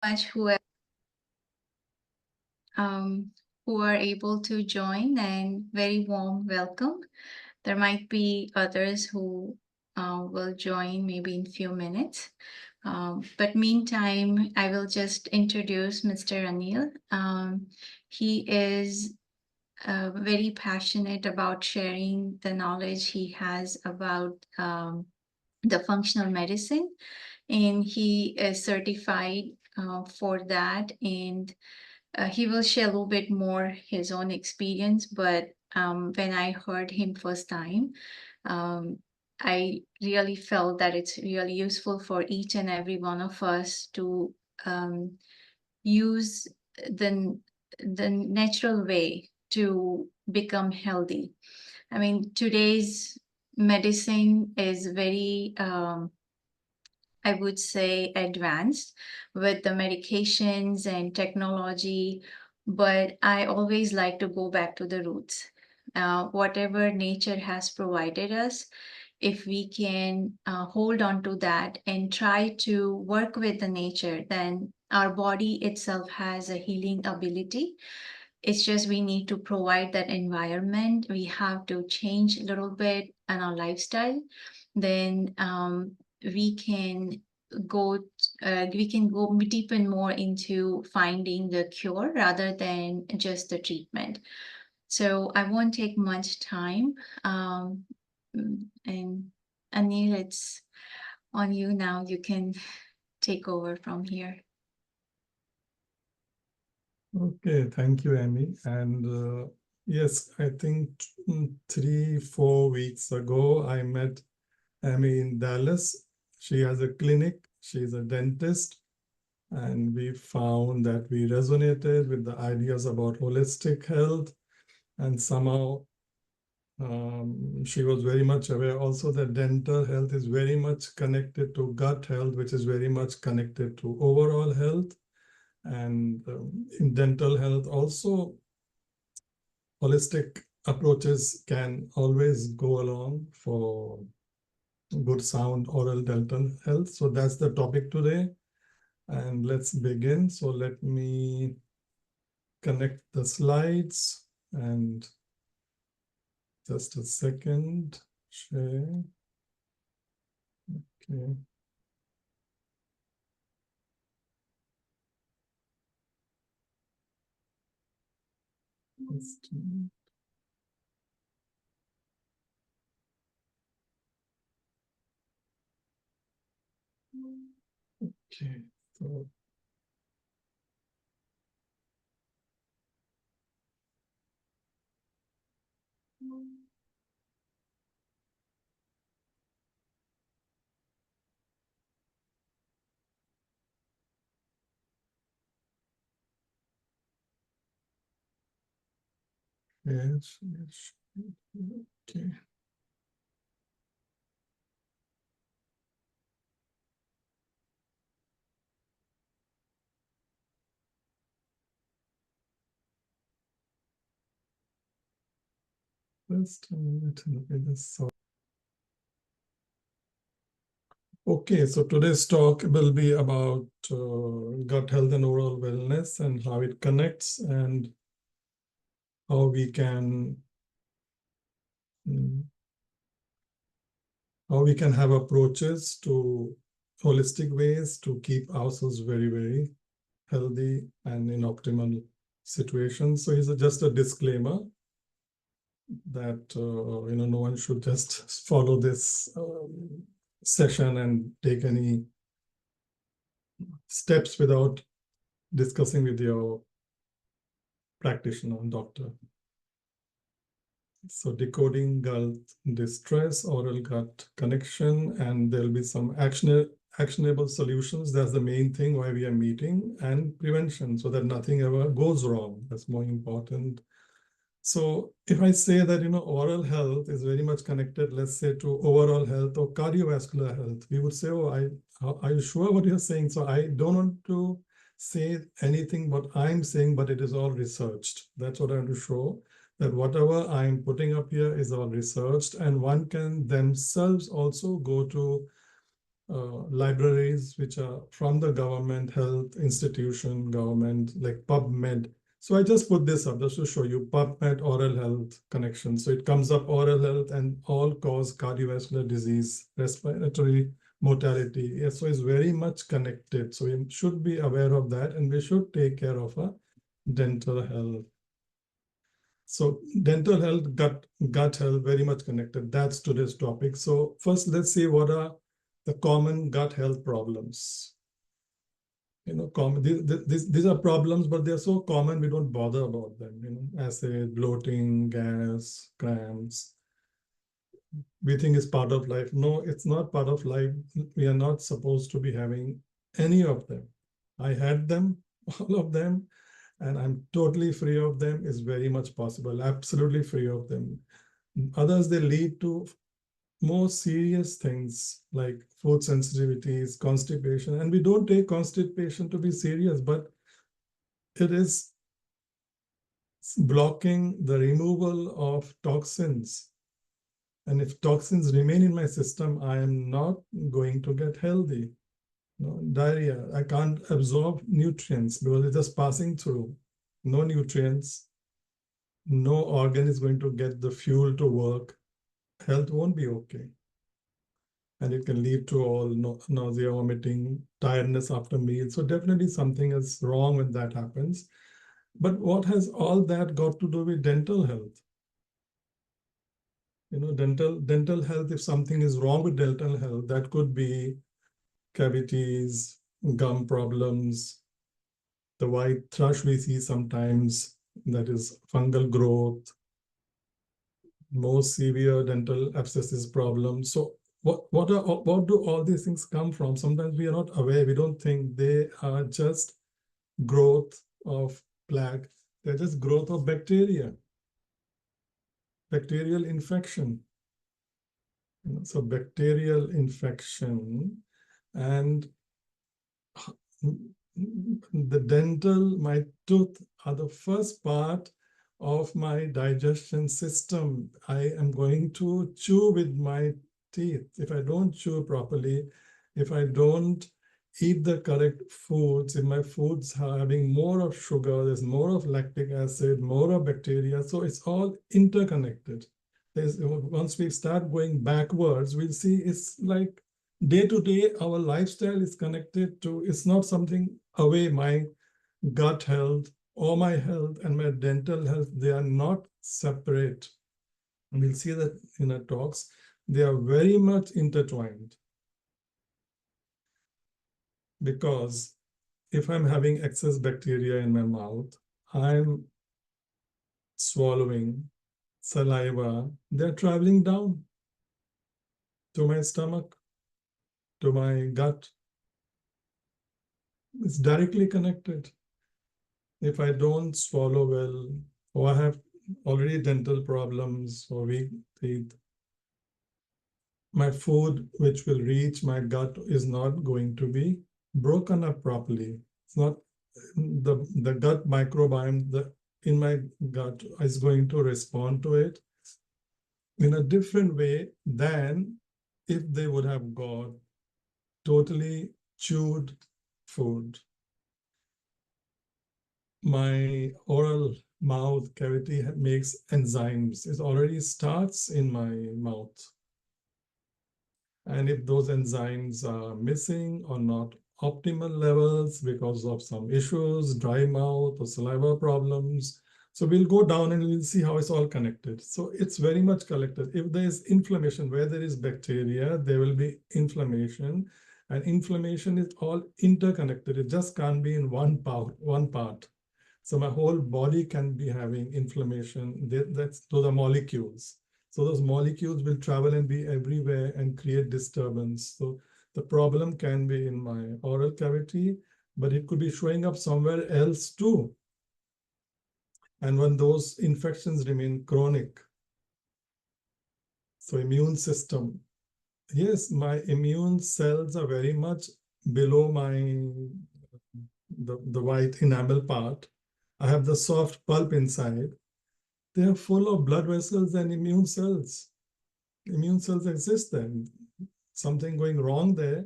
Much um, who are able to join, and very warm welcome. There might be others who will join maybe in few minutes. But meantime, I will just introduce Mr. Anil. He is very passionate about sharing the knowledge he has about the functional medicine, and he is certified for that. And he will share a little bit more his own experience. But when I heard him first time, um, I really felt that it's really useful for each and every one of us to use the natural way to become healthy. I mean, today's medicine is very I would say advanced with the medications and technology, but I always like to go back to the roots. Whatever nature has provided us, if we can hold on to that and try to work with the nature, then our body itself has a healing ability. It's just we need to provide that environment. We have to change a little bit in our lifestyle. Then we can go deepen more into finding the cure rather than just the treatment. So I won't take much time. And Anil, it's on you now. You can take over from here. Okay, thank you, Amy. And yes, I think 3-4 weeks ago, I met Amy in Dallas. She has a clinic, she's a dentist, and we found that we resonated with the ideas about holistic health. And somehow she was very much aware also that dental health is very much connected to gut health, which is very much connected to overall health. And in dental health also, holistic approaches can always go along for good sound oral dental health. So that's the topic today. And let's begin. So let me connect the slides and just a second, share. Okay. Okay, so yes, yes, okay. Just a minute, look at this. Okay, so today's talk will be about gut health and oral wellness and how it connects and how we can have approaches to holistic ways to keep ourselves very, very healthy and in optimal situations. So it's just a disclaimer that no one should just follow this session and take any steps without discussing with your practitioner and doctor. So decoding gut distress, oral gut connection, and there'll be some actionable solutions. That's the main thing why we are meeting, and prevention so that nothing ever goes wrong. That's more important. So if I say that, oral health is very much connected, let's say, to overall health or cardiovascular health, we would say, oh, are you sure what you're saying? So I don't want to say anything what I'm saying, but it is all researched. That's what I want to show, that whatever I'm putting up here is all researched, and one can themselves also go to libraries which are from the government health institution, government, like PubMed. So I just put this up just to show you PubMed oral health connection. So it comes up oral health and all cause cardiovascular disease, respiratory mortality. Yes, so it's very much connected. So we should be aware of that, and we should take care of our dental health. So dental health, gut health, very much connected. That's today's topic. So first, let's see what are the common gut health problems. Common, these are problems, but they're so common we don't bother about them. Acid, bloating, gas, cramps. We think it's part of life. No, it's not part of life. We are not supposed to be having any of them. I had them, all of them, and I'm totally free of them. Is very much possible, absolutely free of them. Others, they lead to more serious things like food sensitivities, constipation. And we don't take constipation to be serious, but it is blocking the removal of toxins. And if toxins remain in my system, I am not going to get healthy. Diarrhea, I can't absorb nutrients because it's just passing through. No nutrients, no organ is going to get the fuel to work. Health won't be okay. And it can lead to all nausea, vomiting, tiredness after meals. So definitely something is wrong when that happens. But what has all that got to do with dental health? Dental health, if something is wrong with dental health, that could be cavities, gum problems, the white thrush we see sometimes, that is fungal growth, more severe dental abscesses problems. So what do all these things come from? Sometimes we are not aware. We don't think they are just growth of plaque. They're just growth of bacteria, bacterial infection. So bacterial infection, and the dental, my tooth are the first part of my digestion system. I am going to chew with my teeth. If I don't chew properly, if I don't eat the correct foods, if my foods are having more of sugar, there's more of lactic acid, more of bacteria. So it's all interconnected. Once we start going backwards, we'll see it's like day to day, our lifestyle is connected to, it's not something away. My gut health or my health and my dental health, they are not separate. And we'll see that in our talks. They are very much intertwined. Because if I'm having excess bacteria in my mouth, I'm swallowing saliva, they're traveling down to my stomach, to my gut. It's directly connected. If I don't swallow well, or I have already dental problems or weak teeth, my food which will reach my gut is not going to be broken up properly. It's not the gut microbiome in my gut is going to respond to it in a different way than if they would have got totally chewed food. My oral mouth cavity makes enzymes. It already starts in my mouth. And if those enzymes are missing or not optimal levels because of some issues, dry mouth or saliva problems, so we'll go down and we'll see how it's all connected. So it's very much connected. If there is inflammation, where there is bacteria, there will be inflammation. And inflammation is all interconnected. It just can't be in one part. So my whole body can be having inflammation. Those are molecules. So those molecules will travel and be everywhere and create disturbance. So the problem can be in my oral cavity, but it could be showing up somewhere else too. And when those infections remain chronic, so immune system, yes, my immune cells are very much below the white enamel part. I have the soft pulp inside. They are full of blood vessels and immune cells. Immune cells exist there. Something going wrong there.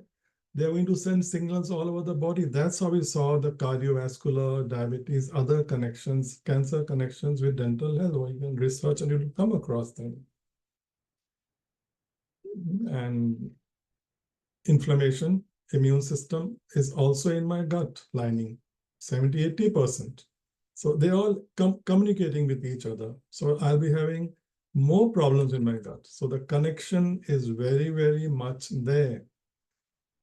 they're going to send signals all over the body. That's how we saw the cardiovascular, diabetes, other connections, cancer connections with dental health, or you can research and you'll come across them. And inflammation, immune system is also in my gut lining, 70-80%. So they're all communicating with each other. So I'll be having more problems in my gut. So the connection is very, very much there.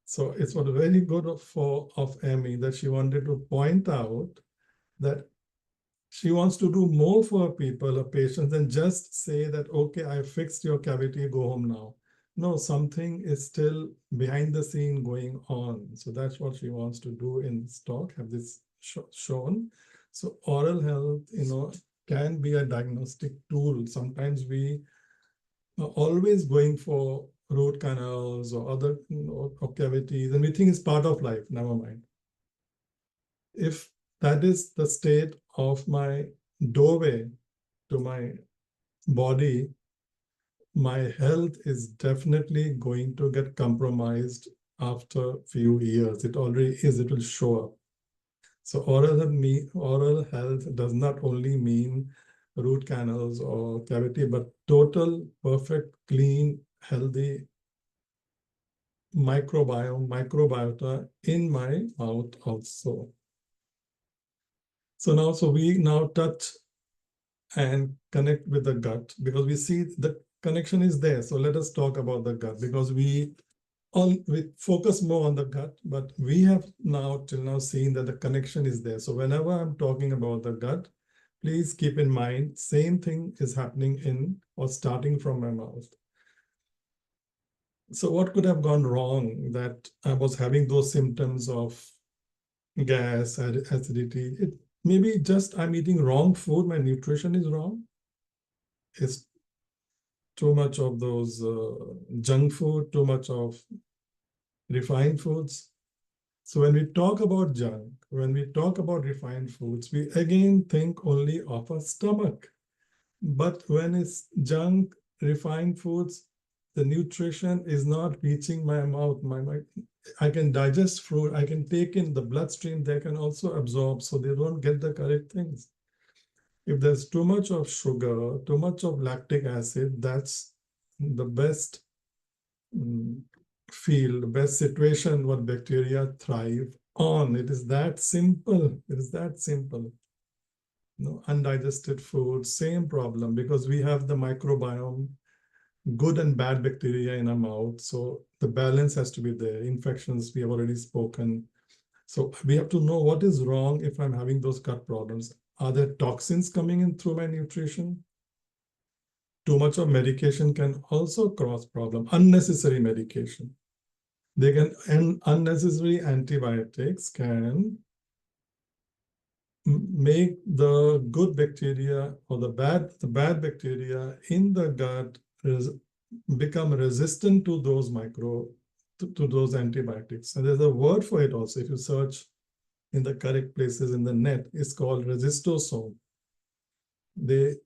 So it's what very good of Amy that she wanted to point out that she wants to do more for people, her patients, than just say that, okay, I fixed your cavity, go home now. No, something is still behind the scene going on. So that's what she wants to do in this talk, have this shown. So oral health, can be a diagnostic tool. Sometimes we are always going for root canals or other or cavities, and we think it's part of life. Never mind. If that is the state of my doorway to my body, my health is definitely going to get compromised after a few years. It already is, it will show up. So oral health does not only mean root canals or cavity, but total, perfect, clean, healthy microbiota in my mouth also. So we now touch and connect with the gut, because we see the connection is there. So let us talk about the gut, because we focus more on the gut, but we have till now seen that the connection is there. So whenever I'm talking about the gut, please keep in mind, same thing is happening in or starting from my mouth. So what could have gone wrong that I was having those symptoms of gas, acidity? It maybe just I'm eating wrong food, my nutrition is wrong. It's too much of those junk food, too much of refined foods. So when we talk about junk, when we talk about refined foods, we again think only of a stomach. But when it's junk, refined foods, the nutrition is not reaching my mouth. I can digest food, I can take in the bloodstream, they can also absorb, so they don't get the correct things. If there's too much of sugar, too much of lactic acid, that's the best field, best situation what bacteria thrive on. It is that simple. It is that simple. Undigested food, same problem, because we have the microbiome, good and bad bacteria in our mouth. So the balance has to be there. Infections, we have already spoken. So we have to know what is wrong if I'm having those gut problems. Are there toxins coming in through my nutrition? Too much of medication can also cause problem. Unnecessary medication. Unnecessary antibiotics can make the good bacteria or the bad bacteria in the gut become resistant to those to those antibiotics. And there's a word for it also. If you search in the correct places in the net, it's called resistosome. They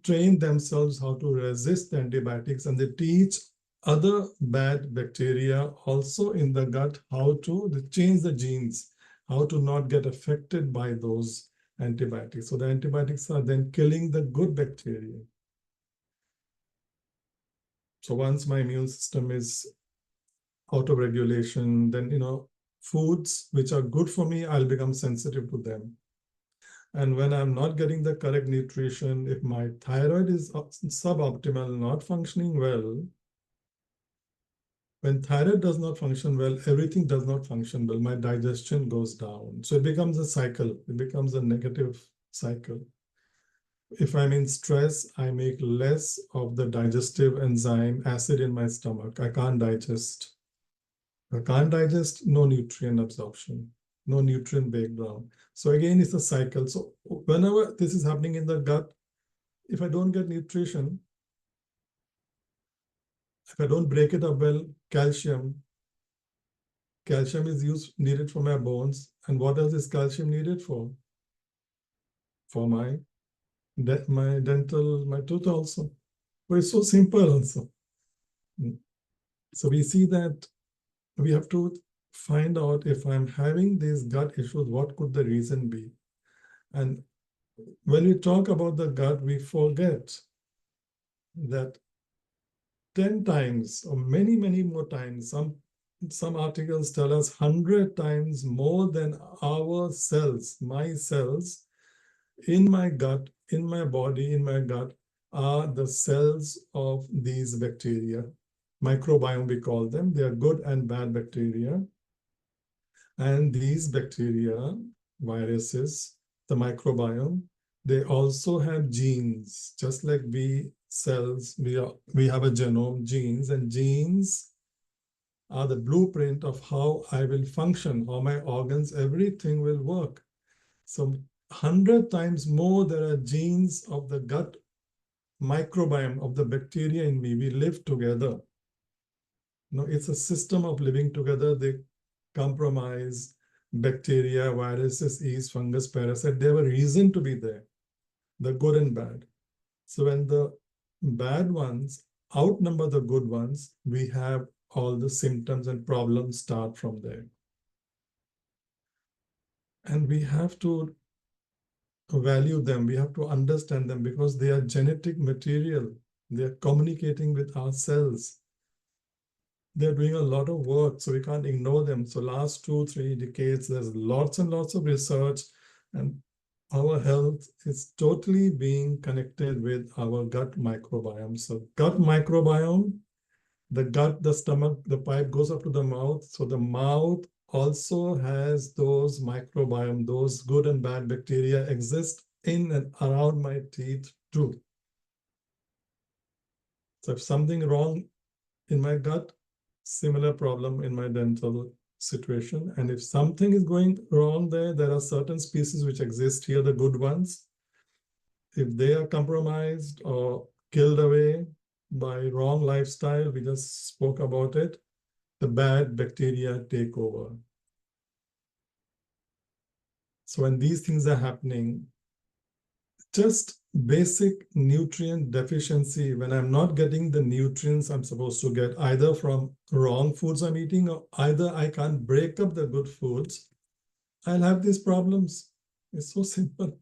train themselves how to resist the antibiotics, and they teach other bad bacteria also in the gut how to change the genes, how to not get affected by those antibiotics. So the antibiotics are then killing the good bacteria. So once my immune system is out of regulation, then foods which are good for me, I'll become sensitive to them. And when I'm not getting the correct nutrition, if my thyroid is suboptimal, not functioning well, when thyroid does not function well, everything does not function well. My digestion goes down. So it becomes a cycle. It becomes a negative cycle. If I'm in stress, I make less of the digestive enzyme acid in my stomach. I can't digest. I can't digest, no nutrient absorption, no nutrient breakdown. So again, it's a cycle. So whenever this is happening in the gut, if I don't get nutrition, if I don't break it up well, calcium is needed for my bones. And what else is calcium needed for? For my dental, my tooth also. But it's so simple also. So we see that we have to find out if I'm having these gut issues, what could the reason be? And when we talk about the gut, we forget that 10 times or many, many more times, some articles tell us 100 times more than our cells, my cells, in my gut, in my body, in my gut, are the cells of these bacteria. Microbiome, we call them. They are good and bad bacteria. And these bacteria, viruses, the microbiome, they also have genes, just like we cells, we have a genome, genes, and genes are the blueprint of how I will function, how my organs, everything will work. So 100 times more there are genes of the gut microbiome of the bacteria in me. We live together. No, it's a system of living together. They compromise bacteria, viruses, yeast, fungus, parasite. They have a reason to be there, the good and bad. So when the bad ones outnumber the good ones, we have all the symptoms and problems start from there. And we have to value them. We have to understand them because they are genetic material. They are communicating with our cells. They're doing a lot of work, so we can't ignore them. So last 2-3 decades, there's lots and lots of research, and our health is totally being connected with our gut microbiome. So gut microbiome, the gut, the stomach, the pipe goes up to the mouth. So the mouth also has those microbiome, those good and bad bacteria exist in and around my teeth too. So if something wrong in my gut, similar problem in my dental situation. And if something is going wrong there are certain species which exist here, the good ones. If they are compromised or killed away by wrong lifestyle, we just spoke about it, the bad bacteria take over. So when these things are happening, just basic nutrient deficiency, when I'm not getting the nutrients I'm supposed to get, either from wrong foods I'm eating, or either I can't break up the good foods, I'll have these problems. It's so simple.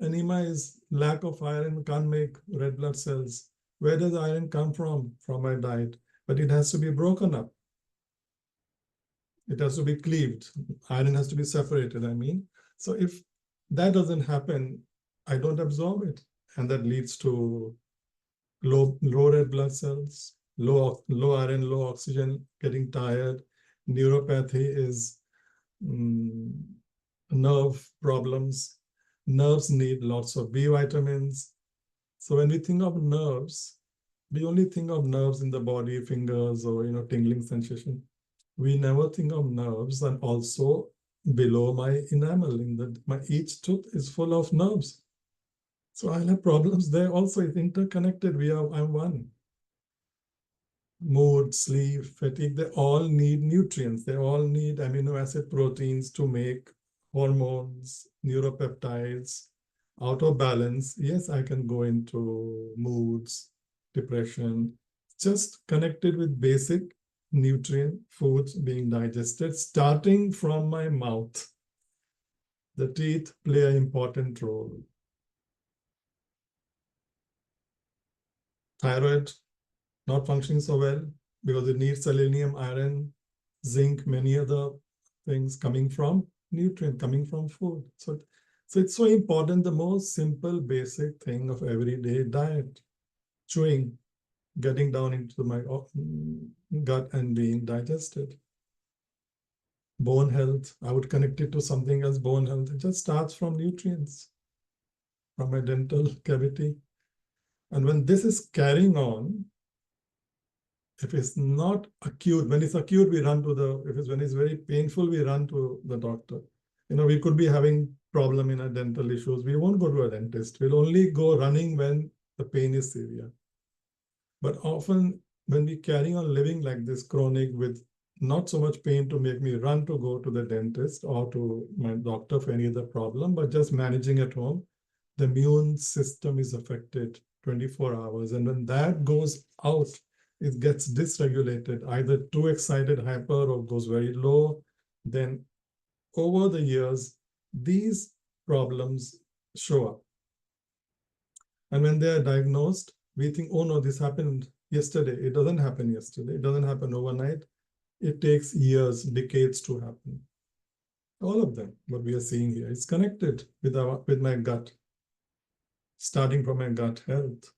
Anemia is lack of iron, can't make red blood cells. Where does iron come from? From my diet. But it has to be broken up. It has to be cleaved. Iron has to be separated, I mean. So if that doesn't happen, I don't absorb it. And that leads to low red blood cells, low iron, low oxygen, getting tired. Neuropathy is nerve problems. Nerves need lots of B vitamins. So when we think of nerves, we only think of nerves in the body, fingers, or tingling sensation. We never think of nerves, and also below my enamel, my each tooth is full of nerves. So I'll have problems there also. It's interconnected. I'm one. Mood, sleep, fatigue, they all need nutrients. They all need amino acid proteins to make hormones, neuropeptides. Out of balance, yes, I can go into moods, depression, just connected with basic nutrient foods being digested, starting from my mouth. The teeth play an important role. Thyroid not functioning so well because it needs selenium, iron, zinc, many other things coming from nutrient, coming from food. So it's so important, the most simple, basic thing of everyday diet, chewing, getting down into my gut and being digested. Bone health, I would connect it to something else, bone health. It just starts from nutrients, from my dental cavity. And when this is carrying on, if it's not acute, when it's acute, we run to when it's very painful, we run to the doctor. We could be having problem in our dental issues. We won't go to a dentist. We'll only go running when the pain is severe. But often when we carry on living like this, chronic, with not so much pain to make me run to go to the dentist or to my doctor for any other problem, but just managing at home, the immune system is affected 24 hours. And when that goes out, it gets dysregulated, either too excited, hyper, or goes very low. Then over the years, these problems show up. And when they are diagnosed, we think, oh no, this happened yesterday. It doesn't happen yesterday. It doesn't happen overnight. It takes years, decades to happen. All of them, what we are seeing here, is connected with my gut, starting from my gut health.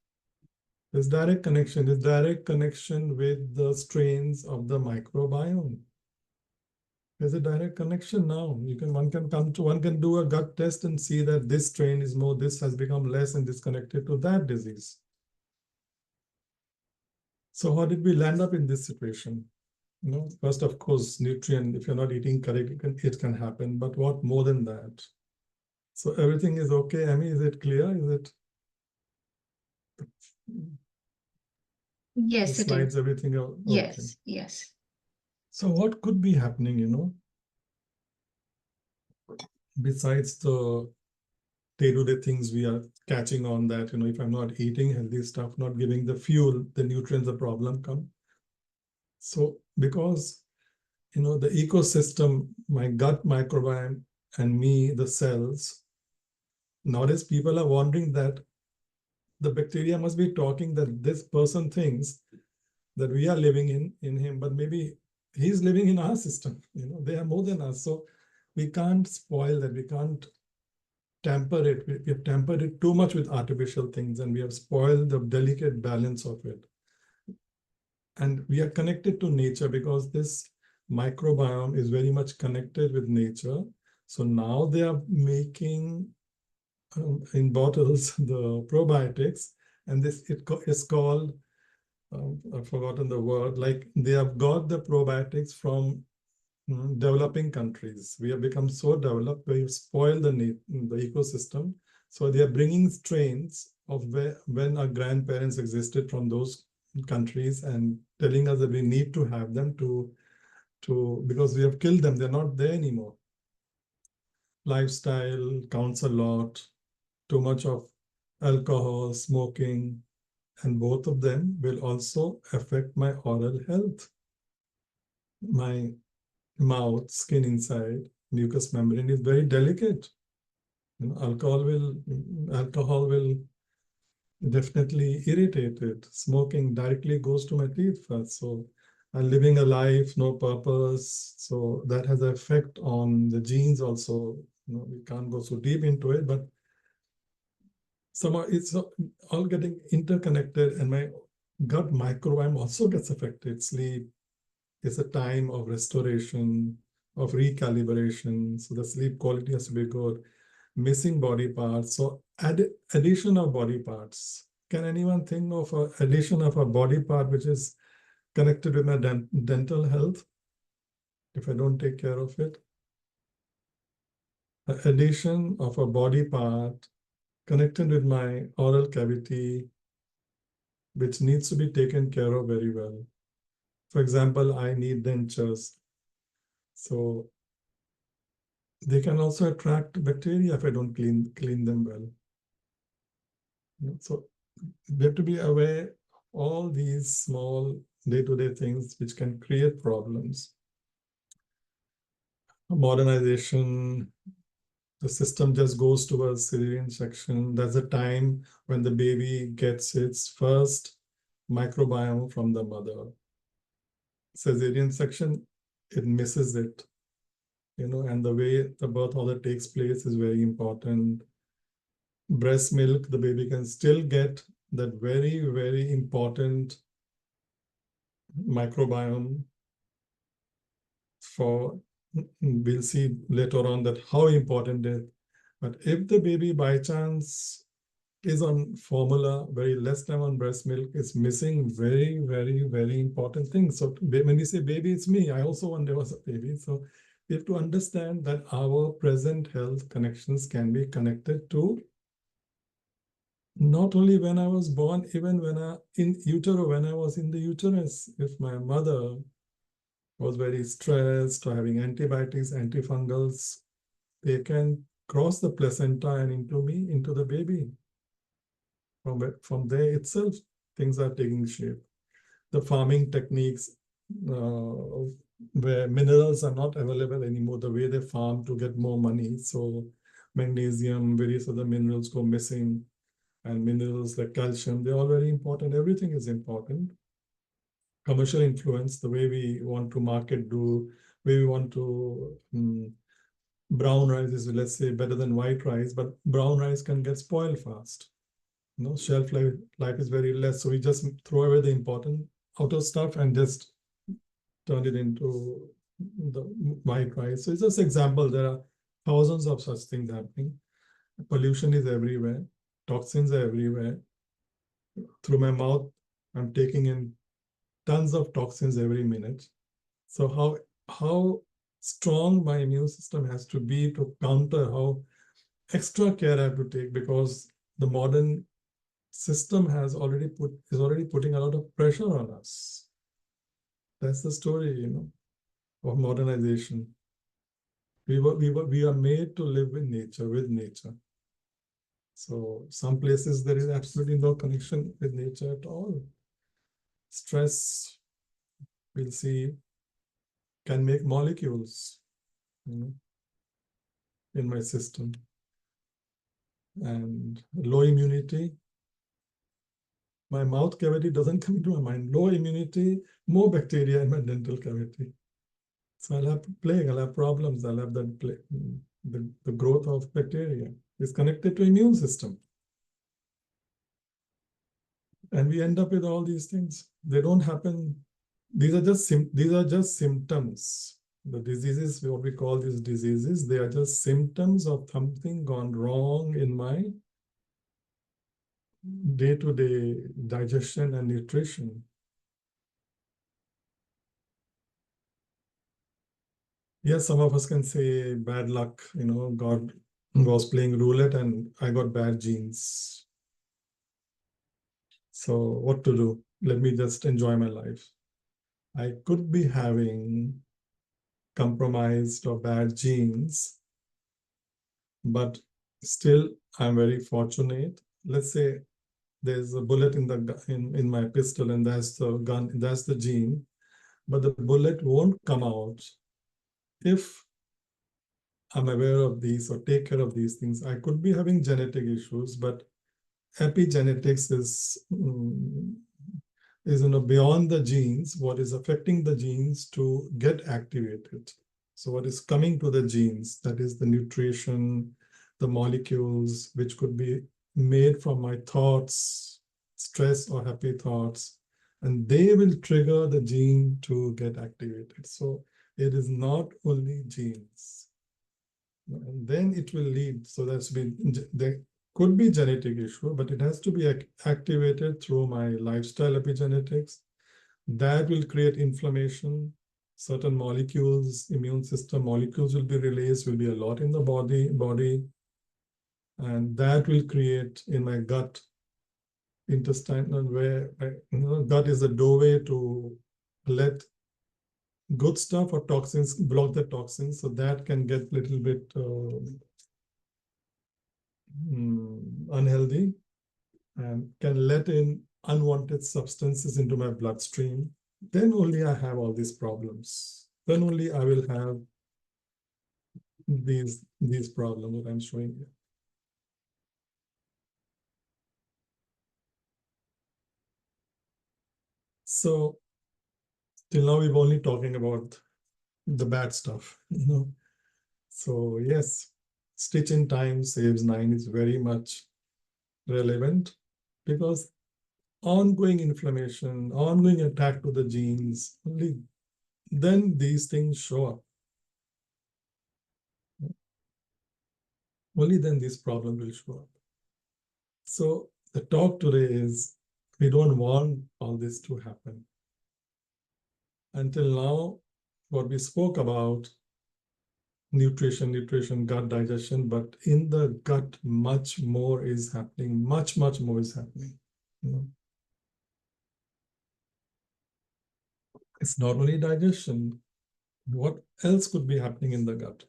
There's direct connection. There's direct connection with the strains of the microbiome. There's a direct connection now. One can do a gut test and see that this strain is more, this has become less, and this connected to that disease. So how did we land up in this situation? First, of course, nutrient, if you're not eating correct, it can happen. But what more than that? So everything is okay, Amy? Is it clear? Is it the Yes, it is. slides, everything okay? Yes, yes. So what could be happening, besides the day-to-day things we are catching on that, if I'm not eating healthy stuff, not giving the fuel, the nutrients, the problem come. So because, the ecosystem, my gut microbiome and me, the cells, nowadays people are wondering that the bacteria must be talking that this person thinks that we are living in him, but maybe he's living in our system. They are more than us. So we can't spoil that. We can't tamper it. We have tampered it too much with artificial things, and we have spoiled the delicate balance of it. And we are connected to nature because this microbiome is very much connected with nature. So now they are making in bottles the probiotics, and this is called, I've forgotten the word, like they have got the probiotics from developing countries. We have become so developed, we've spoiled the ecosystem. So they are bringing strains of when our grandparents existed from those countries and telling us that we need to have them because we have killed them. They're not there anymore. Lifestyle counts a lot. Too much of alcohol, smoking, and both of them will also affect my oral health. My mouth, skin inside, mucous membrane is very delicate. Alcohol will definitely irritate it. Smoking directly goes to my teeth first. So I'm living a life, no purpose. So that has an effect on the genes also. We can't go so deep into it, but somehow it's all getting interconnected, and my gut microbiome also gets affected. Sleep is a time of restoration, of recalibration. So the sleep quality has to be good. Missing body parts. So addition of body parts. Can anyone think of an addition of a body part which is connected with my dental health if I don't take care of it? An addition of a body part connected with my oral cavity, which needs to be taken care of very well. For example, I need dentures. So they can also attract bacteria if I don't clean them well. So we have to be aware of all these small day-to-day things which can create problems. Modernization, the system just goes towards cesarean section. There's a time when the baby gets its first microbiome from the mother. Cesarean section, it misses it, and the way the birth order takes place is very important. Breast milk, the baby can still get that very, very important microbiome for, we'll see later on that how important it is. But if the baby by chance is on formula, very less time on breast milk, is missing very, very, very important things. So when we say baby, it's me. I also one day was a baby. So we have to understand that our present health connections can be connected to not only when I was born, even when when I was in the uterus. If my mother was very stressed or having antibiotics, antifungals, they can cross the placenta and into me, into the baby. From there itself, things are taking shape. the farming techniques where minerals are not available anymore, the way they farm to get more money. So magnesium, various other minerals go missing, and minerals like calcium, they're all very important. Everything is important. Commercial influence, the way we want to market, way we want to brown rice is, let's say, better than white rice, but brown rice can get spoiled fast. Shelf life is very less. So we just throw away the important outer stuff and just turn it into the white rice. So it's just example. There are thousands of such things happening. Pollution is everywhere. Toxins are everywhere. Through my mouth, I'm taking in tons of toxins every minute. So how strong my immune system has to be to counter, how extra care I have to take, because the modern system is already putting a lot of pressure on us. That's the story, of modernization. We are made to live with nature. So some places there is absolutely no connection with nature at all. Stress, we'll see, can make molecules, in my system. And low immunity, my mouth cavity doesn't come into my mind. Low immunity, more bacteria in my dental cavity. So I'll have plague, I'll have problems, I'll have the growth of bacteria is connected to immune system. And we end up with all these things. They don't happen. These are just symptoms. The diseases, what we call these diseases, they are just symptoms of something gone wrong in my day-to-day digestion and nutrition. Yes, some of us can say bad luck, God was playing roulette and I got bad genes. So what to do? Let me just enjoy my life. I could be having compromised or bad genes, but still I'm very fortunate. Let's say there's a bullet in my pistol, and that's the gun, that's the gene, but the bullet won't come out if I'm aware of these or take care of these things. I could be having genetic issues, but epigenetics is beyond the genes, what is affecting the genes to get activated. So what is coming to the genes, that is the nutrition, the molecules, which could be made from my thoughts, stress or happy thoughts, and they will trigger the gene to get activated. So it is not only genes. And then it will lead, so there could be genetic issue, but it has to be activated through my lifestyle epigenetics. That will create inflammation. Certain molecules, immune system molecules will be released, will be a lot in the body. And that will create in my gut, intestinal, where gut is a doorway to let good stuff or toxins, block the toxins. So that can get a little bit unhealthy and can let in unwanted substances into my bloodstream. Then only I have all these problems. Then only I will have these problems that I'm showing you. So till now we've only talking about the bad stuff, So yes, stitch in time saves 9 is very much relevant, because ongoing inflammation, ongoing attack to the genes, only then these things show up. Only then this problem will show up. So the talk today is, we don't want all this to happen. Until now, what we spoke about, nutrition, gut digestion, but in the gut, much more is happening, much more is happening. It's not only digestion. What else could be happening in the gut?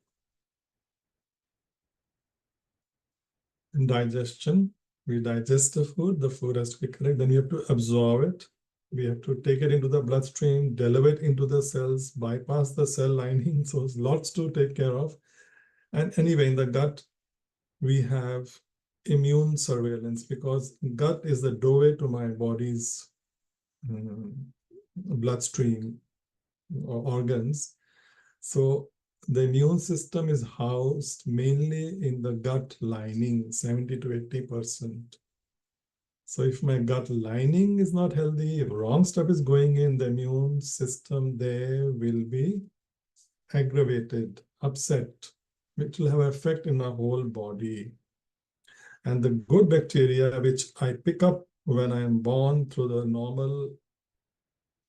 In digestion, we digest the food has to be correct, then we have to absorb it. We have to take it into the bloodstream, deliver it into the cells, bypass the cell lining. So there's lots to take care of. And anyway, in the gut, we have immune surveillance, because gut is the doorway to my body's bloodstream or organs. So the immune system is housed mainly in the gut lining, 70 to 80%. So if my gut lining is not healthy, if wrong stuff is going in, the immune system there will be aggravated, upset, which will have effect in my whole body. And the good bacteria, which I pick up when I am born through the normal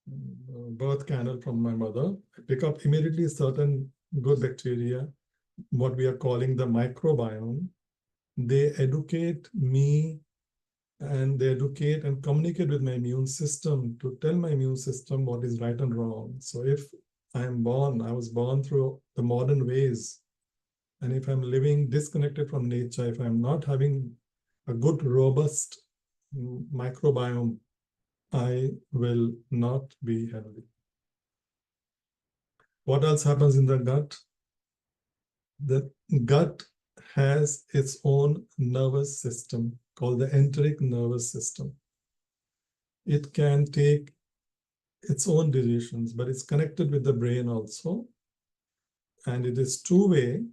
birth canal from my mother, I pick up immediately certain good bacteria, what we are calling the microbiome. They educate me, and they educate and communicate with my immune system to tell my immune system what is right and wrong. So if I was born through the modern ways, and if I'm living disconnected from nature, if I'm not having a good, robust microbiome, I will not be healthy. What else happens in the gut? The gut has its own nervous system called the enteric nervous system. It can take its own decisions, but it's connected with the brain also. And it is two-way.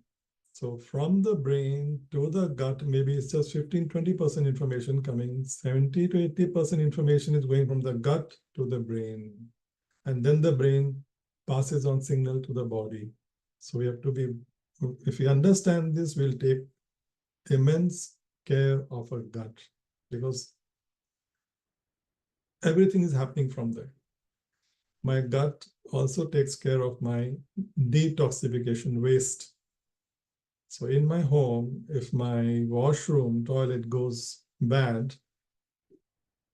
So from the brain to the gut, maybe it's just 15-20% information coming. 70 to 80% information is going from the gut to the brain. And then the brain passes on signal to the body. So we have to be, if we understand this, we'll take immense care of our gut, because everything is happening from there. My gut also takes care of my detoxification waste. So in my home, if my washroom, toilet goes bad,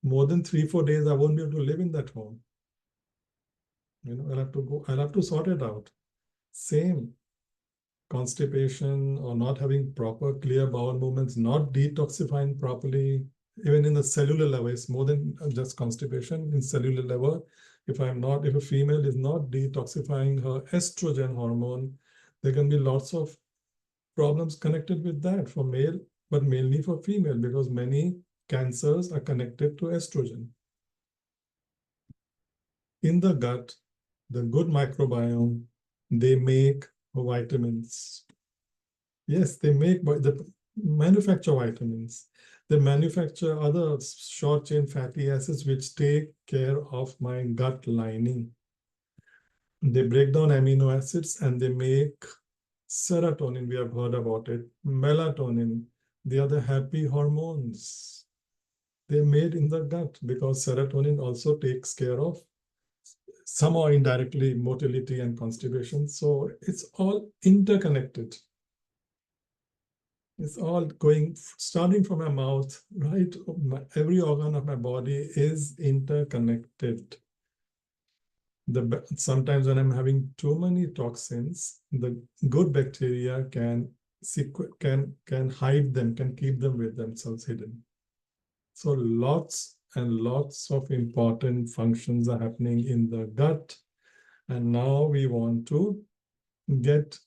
more than 3-4 days, I won't be able to live in that home. I'll have to sort it out. Same, constipation or not having proper clear bowel movements, not detoxifying properly, even in the cellular level, it's more than just constipation. In cellular level, if a female is not detoxifying her estrogen hormone, there can be lots of problems connected with that for male, but mainly for female, because many cancers are connected to estrogen. In the gut, the good microbiome, they make vitamins. Yes, they manufacture vitamins. They manufacture other short chain fatty acids which take care of my gut lining. They break down amino acids and they make serotonin, we have heard about it, melatonin. They are the happy hormones. They're made in the gut, because serotonin also takes care of, somehow indirectly, motility and constipation. So it's all interconnected. It's all going, starting from my mouth, right? Every organ of my body is interconnected. Sometimes when I'm having too many toxins, the good bacteria can hide them, can keep them with themselves hidden. So lots and lots of important functions are happening in the gut. And now we want to get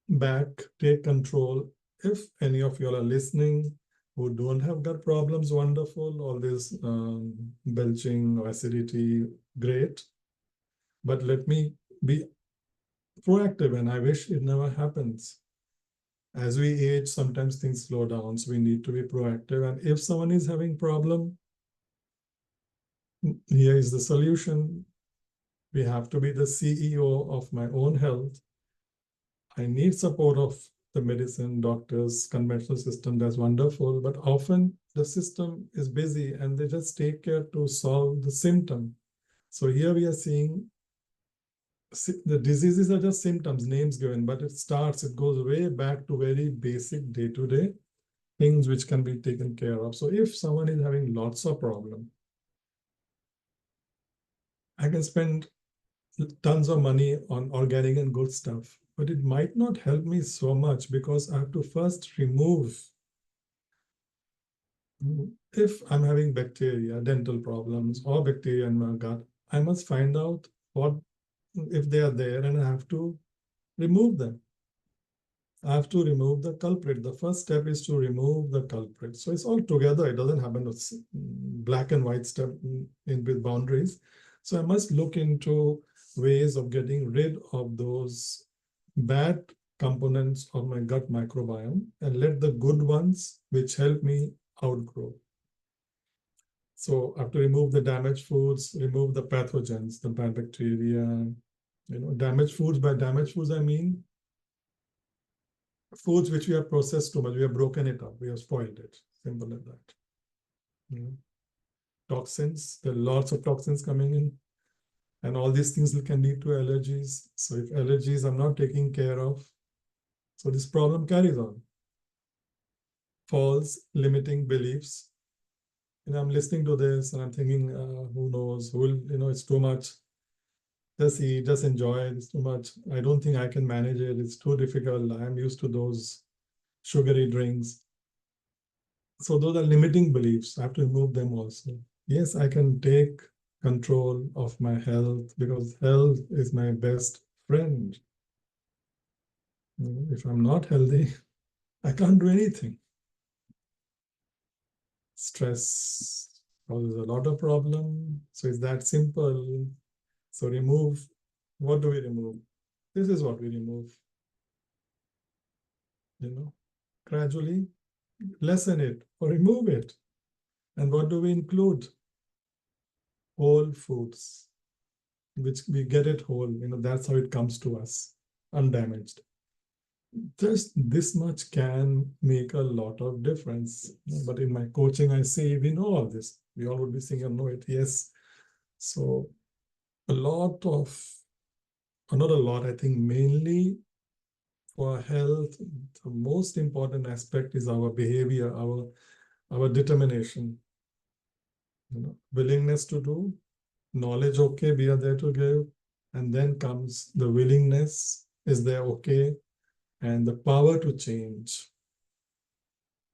back, take control. If any of you are listening who don't have gut problems, wonderful. All this belching or acidity, great. But let me be proactive, and I wish it never happens. As we age, sometimes things slow down, so we need to be proactive. And if someone is having problem, here is the solution. We have to be the CEO of my own health. I need support of the medicine, doctors, conventional system. That's wonderful, but often the system is busy and they just take care to solve the symptom. So here we are seeing the diseases are just symptoms, names given, but it goes way back to very basic day-to-day things which can be taken care of. So if someone is having lots of problem, I can spend tons of money on organic and good stuff, but it might not help me so much, because I have to first remove If I'm having bacteria, dental problems, or bacteria in my gut, I must find out what if they are there, and I have to remove them. I have to remove the culprit. The first step is to remove the culprit. So it's all together. It doesn't happen with black and white step in with boundaries. So I must look into ways of getting rid of those bad components of my gut microbiome and let the good ones, which help me, outgrow. So I have to remove the damaged foods, remove the pathogens, the bad bacteria. Damaged foods. By damaged foods, I mean foods which we have processed too much. We have broken it up. We have spoiled it. Simple as that. Toxins. There are lots of toxins coming in, and all these things can lead to allergies. So if allergies are not taken care of, so this problem carries on. False limiting beliefs. I'm listening to this and I'm thinking, who knows? Who will? It's too much. Just eat, just enjoy it. It's too much. I don't think I can manage it. It's too difficult. I'm used to those sugary drinks. So those are limiting beliefs. I have to remove them also. Yes, I can take control of my health because health is my best friend. If I'm not healthy, I can't do anything. Stress causes a lot of problem. So it's that simple. So remove. What do we remove? This is what we remove. Gradually lessen it or remove it. And what do we include? Whole foods, which we get it whole. That's how it comes to us, undamaged. Just this much can make a lot of difference. But in my coaching, I say we know all this. We all would be saying, I know it. Yes. So a lot of, or not a lot, I think mainly for health, the most important aspect is our behavior, our determination, willingness to do, knowledge, okay, we are there to give. And then comes the willingness, is there, okay, and the power to change.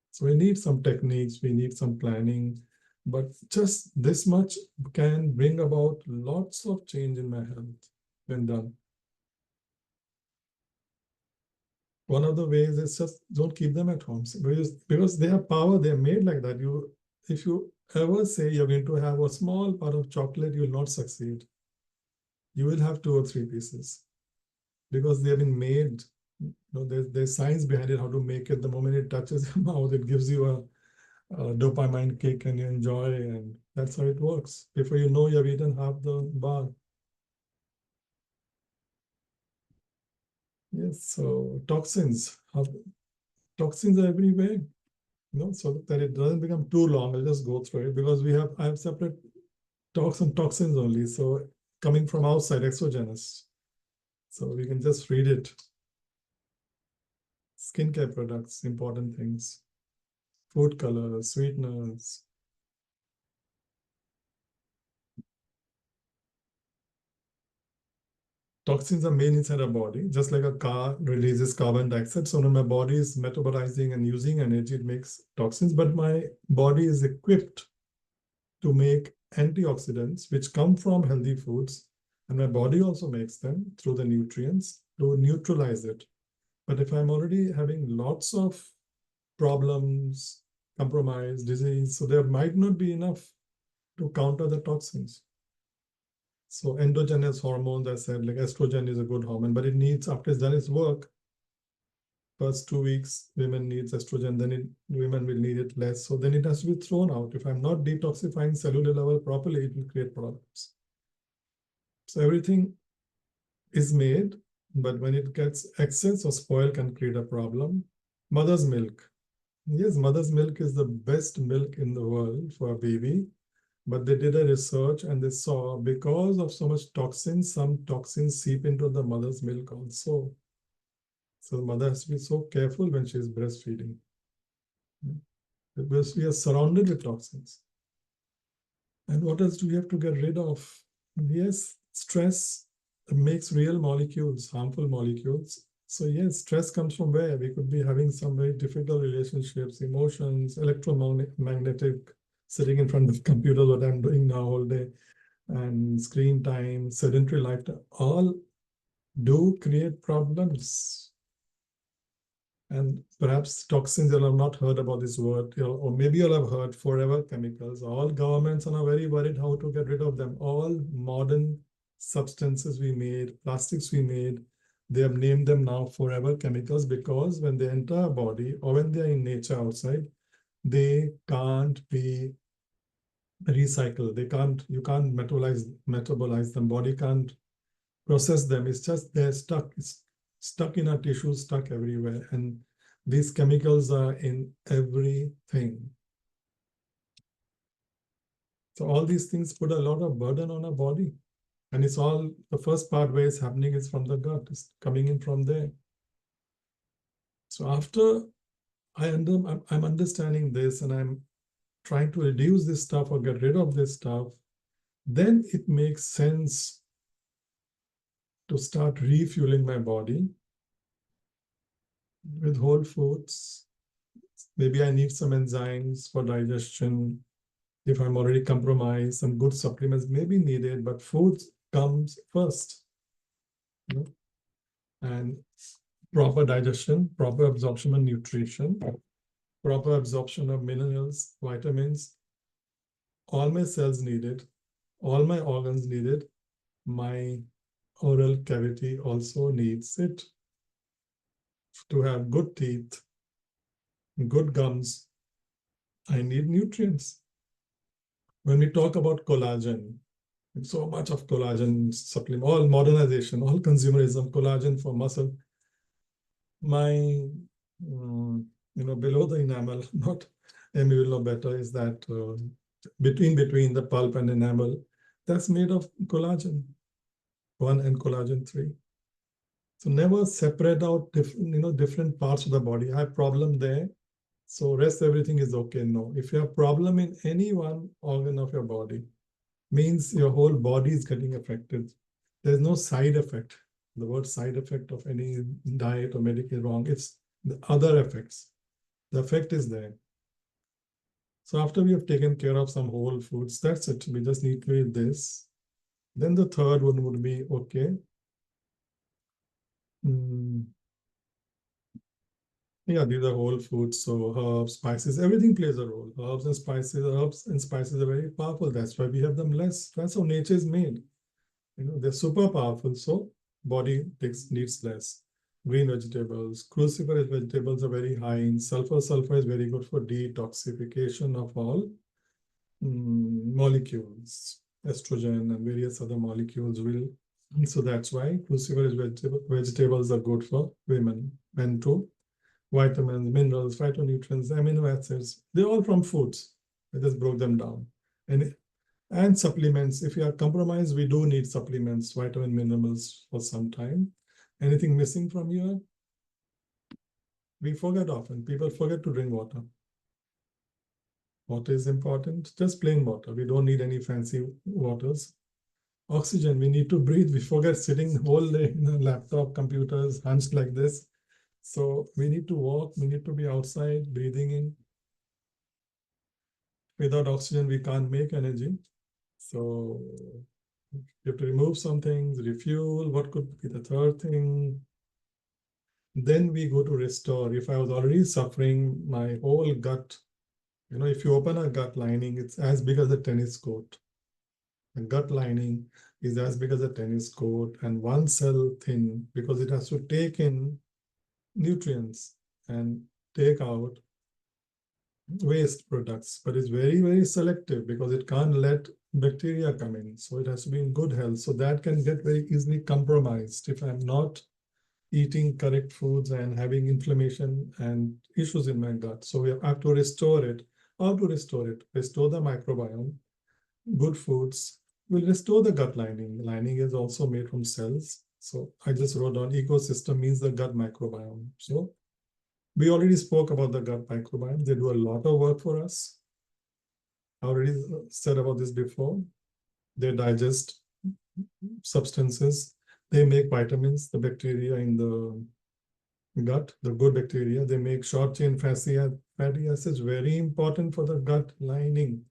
So we need some techniques, we need some planning, but just this much can bring about lots of change in my health when done. One of the ways is just don't keep them at home because they have power, they're made like that. If you ever say you're going to have a small part of chocolate, you will not succeed. You will have 2 or 3 pieces because they have been made. There's science behind it, how to make it. The moment it touches your mouth, it gives you a dopamine kick and you enjoy, and that's how it works. Before you know, you've eaten half the bar. Yes, so toxins are everywhere. So that it doesn't become too long, I'll just go through it because I have separate talks on toxins only. So coming from outside, exogenous. So we can just read it. Skincare products, important things. Food colors, sweeteners. Toxins are made inside our body, just like a car releases carbon dioxide. So when my body is metabolizing and using energy, it makes toxins, but my body is equipped to make antioxidants, which come from healthy foods. And my body also makes them through the nutrients to neutralize it. But if I'm already having lots of problems, compromise, disease, so there might not be enough to counter the toxins. So endogenous hormones, I said, like estrogen is a good hormone, but it needs, after it's done its work, first 2 weeks, women needs estrogen, then women will need it less. So then it has to be thrown out. If I'm not detoxifying cellular level properly, it will create problems. So everything is made, but when it gets excess or spoil can create a problem. Mother's milk. Yes, mother's milk is the best milk in the world for a baby. But they did a research and they saw because of so much toxins, some toxins seep into the mother's milk also. So the mother has to be so careful when she is breastfeeding because we are surrounded with toxins. And what else do we have to get rid of? Yes, stress makes real molecules, harmful molecules. So yes, stress comes from where? We could be having some very difficult relationships, emotions, electromagnetic, sitting in front of the computer, what I'm doing now all day, and screen time, sedentary lifestyle, all do create problems. And perhaps toxins, you'll have not heard about this word, or maybe you'll have heard forever chemicals. All governments are now very worried how to get rid of them. All modern substances we made, plastics we made, they have named them now forever chemicals because when they enter our body or when they're in nature outside, they can't be recycled. You can't metabolize them. Body can't process them. It's just they're stuck. It's stuck in our tissues, stuck everywhere. And these chemicals are in everything. So all these things put a lot of burden on our body. And it's all the first part where it's happening is from the gut. It's coming in from there. So after I'm understanding this and I'm trying to reduce this stuff or get rid of this stuff, then it makes sense to start refueling my body with whole foods. Maybe I need some enzymes for digestion. If I'm already compromised, some good supplements may be needed, but food comes first. You know? And proper digestion, proper absorption of nutrition, proper absorption of minerals, vitamins, all my cells needed, all my organs needed, my oral cavity also needs it to have good teeth, good gums. I need nutrients. When we talk about collagen, so much of collagen supplement, all modernization, all consumerism, collagen for muscle. My, below the enamel, not Amy will know better, is that between the pulp and enamel, that's made of collagen 1 and collagen 3. So never separate out different parts of the body. I have problem there, so rest everything is okay. No, if you have problem in any one organ of your body, means your whole body is getting affected. There's no side effect. The word side effect of any diet or medication is wrong. It's the other effects. The effect is there. So after we have taken care of some whole foods, that's it. We just need to eat this. Then the third one would be, okay, yeah, these are whole foods. So herbs, spices, everything plays a role. Herbs and spices are very powerful. That's why we have them less. That's how nature is made. They're super powerful, so body needs less. Green vegetables, cruciferous vegetables are very high in sulfur. Sulfur is very good for detoxification of all molecules, estrogen and various other molecules will. So that's why cruciferous vegetables are good for women, men too. Vitamins, minerals, phytonutrients, amino acids, they're all from foods. I just broke them down. And supplements. If you are compromised, we do need supplements, vitamin minerals for some time. Anything missing from here? We forget often. People forget to drink water. Water is important. Just plain water. We don't need any fancy waters. Oxygen, we need to breathe. We forget sitting the whole day in a laptop, computers, hunched like this. So we need to walk. We need to be outside, breathing in. Without oxygen, we can't make energy. So you have to remove some things, refuel. What could be the third thing? Then we go to restore. If I was already suffering my whole gut, if you open a gut lining, it's as big as a tennis court. The gut lining is as big as a tennis court and one cell thin because it has to take in nutrients and take out waste products, but it's very, very selective because it can't let bacteria come in. So it has to be in good health. So that can get very easily compromised if I'm not eating correct foods and having inflammation and issues in my gut. So we have to restore it. How to restore it? Restore the microbiome. Good foods will restore the gut lining. The lining is also made from cells. So I just wrote down ecosystem means the gut microbiome. So we already spoke about the gut microbiome. They do a lot of work for us. I already said about this before. They digest substances. They make vitamins, the bacteria in the gut, the good bacteria. They make short chain fatty acids, very important for the gut lining.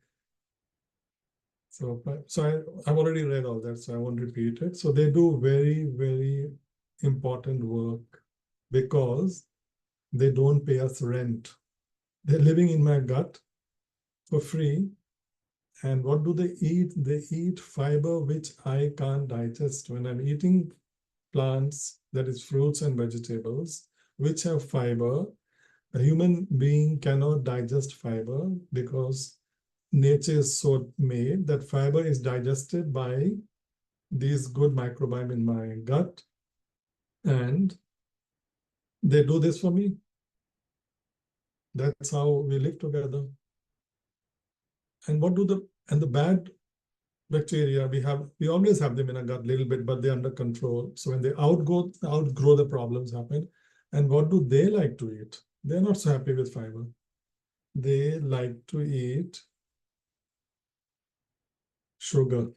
I've already read all that, so I won't repeat it. So they do very, very important work because they don't pay us rent. They're living in my gut for free. And what do they eat? They eat fiber, which I can't digest. When I'm eating plants, that is fruits and vegetables, which have fiber, a human being cannot digest fiber because nature is so made that fiber is digested by these good microbiome in my gut, and they do this for me. That's how we live together. And what do the bad bacteria we always have them in our gut a little bit, but they're under control. So when they outgrow the problems happen. And what do they like to eat? They're not so happy with fiber. They like to eat sugar.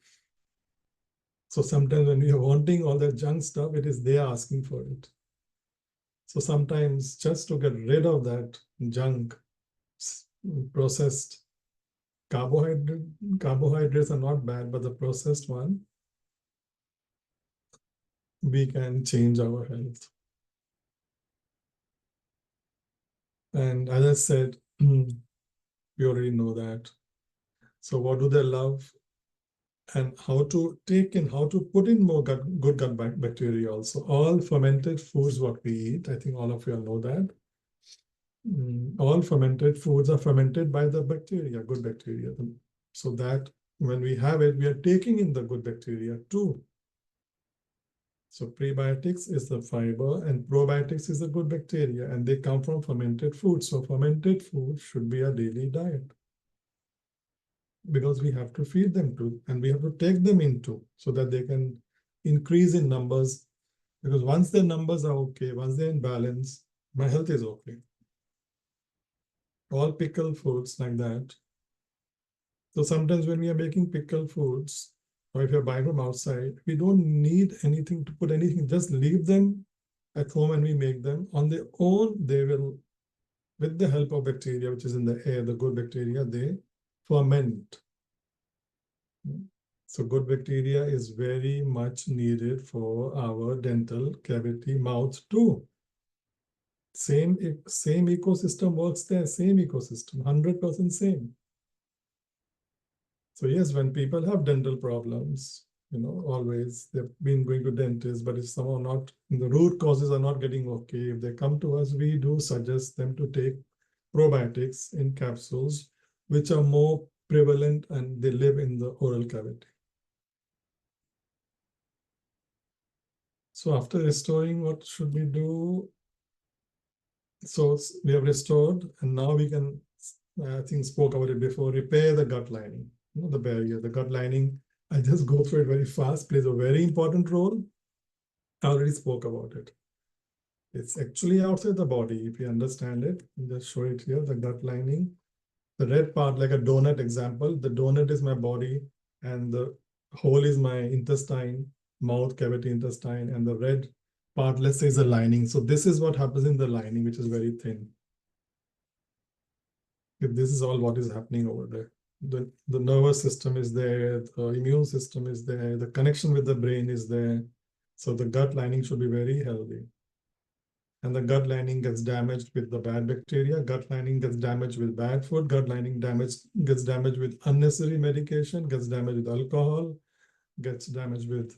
So sometimes when we are wanting all that junk stuff, it is they asking for it. So sometimes just to get rid of that junk, processed carbohydrates are not bad, but the processed one, we can change our health. And as I said, we already know that. So what do they love? And how to take in, how to put in more good gut bacteria also. All fermented foods what we eat, I think all of you all know that. All fermented foods are fermented by the bacteria, good bacteria. So that when we have it, we are taking in the good bacteria too. So prebiotics is the fiber and probiotics is the good bacteria, and they come from fermented food. So fermented food should be a daily diet because we have to feed them to, and we have to take them into so that they can increase in numbers. Because once their numbers are okay, once they're in balance, my health is okay. All pickle foods like that. So sometimes when we are making pickle foods, or if you're buying from outside, we don't need anything to put anything, just leave them at home and we make them. On their own, they will, with the help of bacteria, which is in the air, the good bacteria, they ferment. So good bacteria is very much needed for our dental cavity, mouth too. Same ecosystem works there, same ecosystem, 100% same. So yes, when people have dental problems, always they've been going to dentists, but it's somehow not, the root causes are not getting okay. If they come to us, we do suggest them to take probiotics in capsules, which are more prevalent and they live in the oral cavity. So after restoring, what should we do? So we have restored, and now we can, I think spoke about it before, repair the gut lining, the barrier, the gut lining. I just go through it very fast, plays a very important role. I already spoke about it. It's actually outside the body. If you understand it, just show it here, the gut lining. The red part, like a donut example, the donut is my body and the hole is my intestine, mouth cavity intestine, and the red part, let's say, is a lining. So this is what happens in the lining, which is very thin. If this is all what is happening over there. The nervous system is there, the immune system is there, the connection with the brain is there. So the gut lining should be very healthy. And the gut lining gets damaged with the bad bacteria, gut lining gets damaged with bad food, gut lining gets damaged with unnecessary medication, gets damaged with alcohol, gets damaged with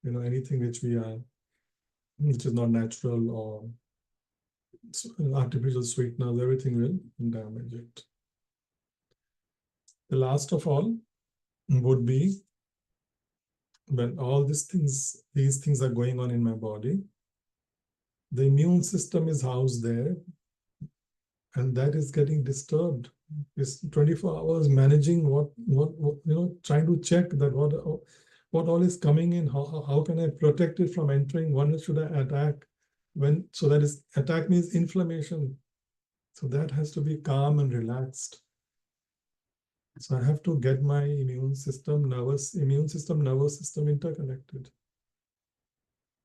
anything which is not natural or artificial sweeteners, everything will damage it. The last of all would be when all these things are going on in my body, the immune system is housed there, and that is getting disturbed. It's 24 hours managing what trying to check that what all is coming in. How can I protect it from entering? When should I attack? So that is, attack means inflammation. So that has to be calm and relaxed. So I have to get my nervous system, nervous system interconnected.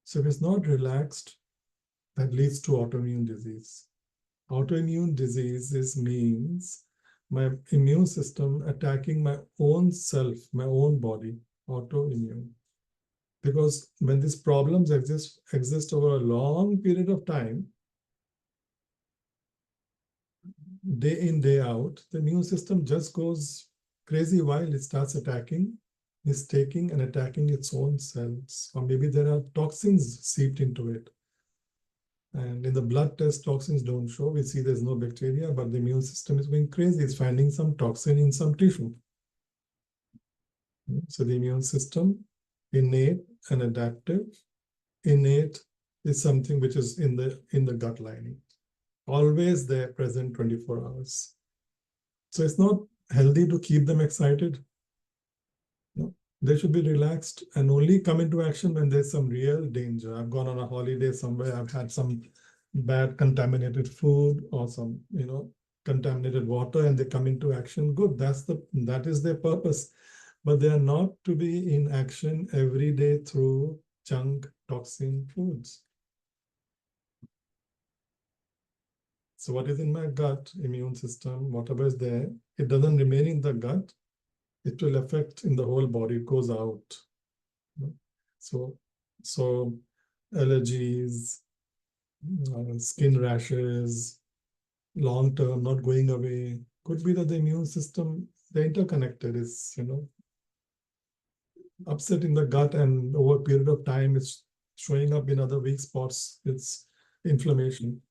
So if it's not relaxed, that leads to autoimmune disease. Autoimmune diseases means my immune system attacking my own self, my own body, autoimmune. Because when these problems exist over a long period of time, day in, day out, the immune system just goes crazy wild. It starts attacking, is taking and attacking its own cells. Or maybe there are toxins seeped into it. And in the blood test, toxins don't show. We see there's no bacteria, but the immune system is going crazy. It's finding some toxin in some tissue. So the immune system, innate and adaptive. Innate is something which is in the gut lining, always there, present 24 hours. So it's not healthy to keep them excited. No, they should be relaxed and only come into action when there's some real danger. I've gone on a holiday somewhere, I've had some bad contaminated food or some, contaminated water, and they come into action. Good, that is their purpose. But they are not to be in action every day through junk toxin foods. So what is in my gut, immune system, whatever is there, it doesn't remain in the gut. It will affect in the whole body. It goes out. So, so allergies, skin rashes, long term, not going away. Could be that the immune system, the interconnected is, upset in the gut, and over a period of time, it's showing up in other weak spots. It's inflammation.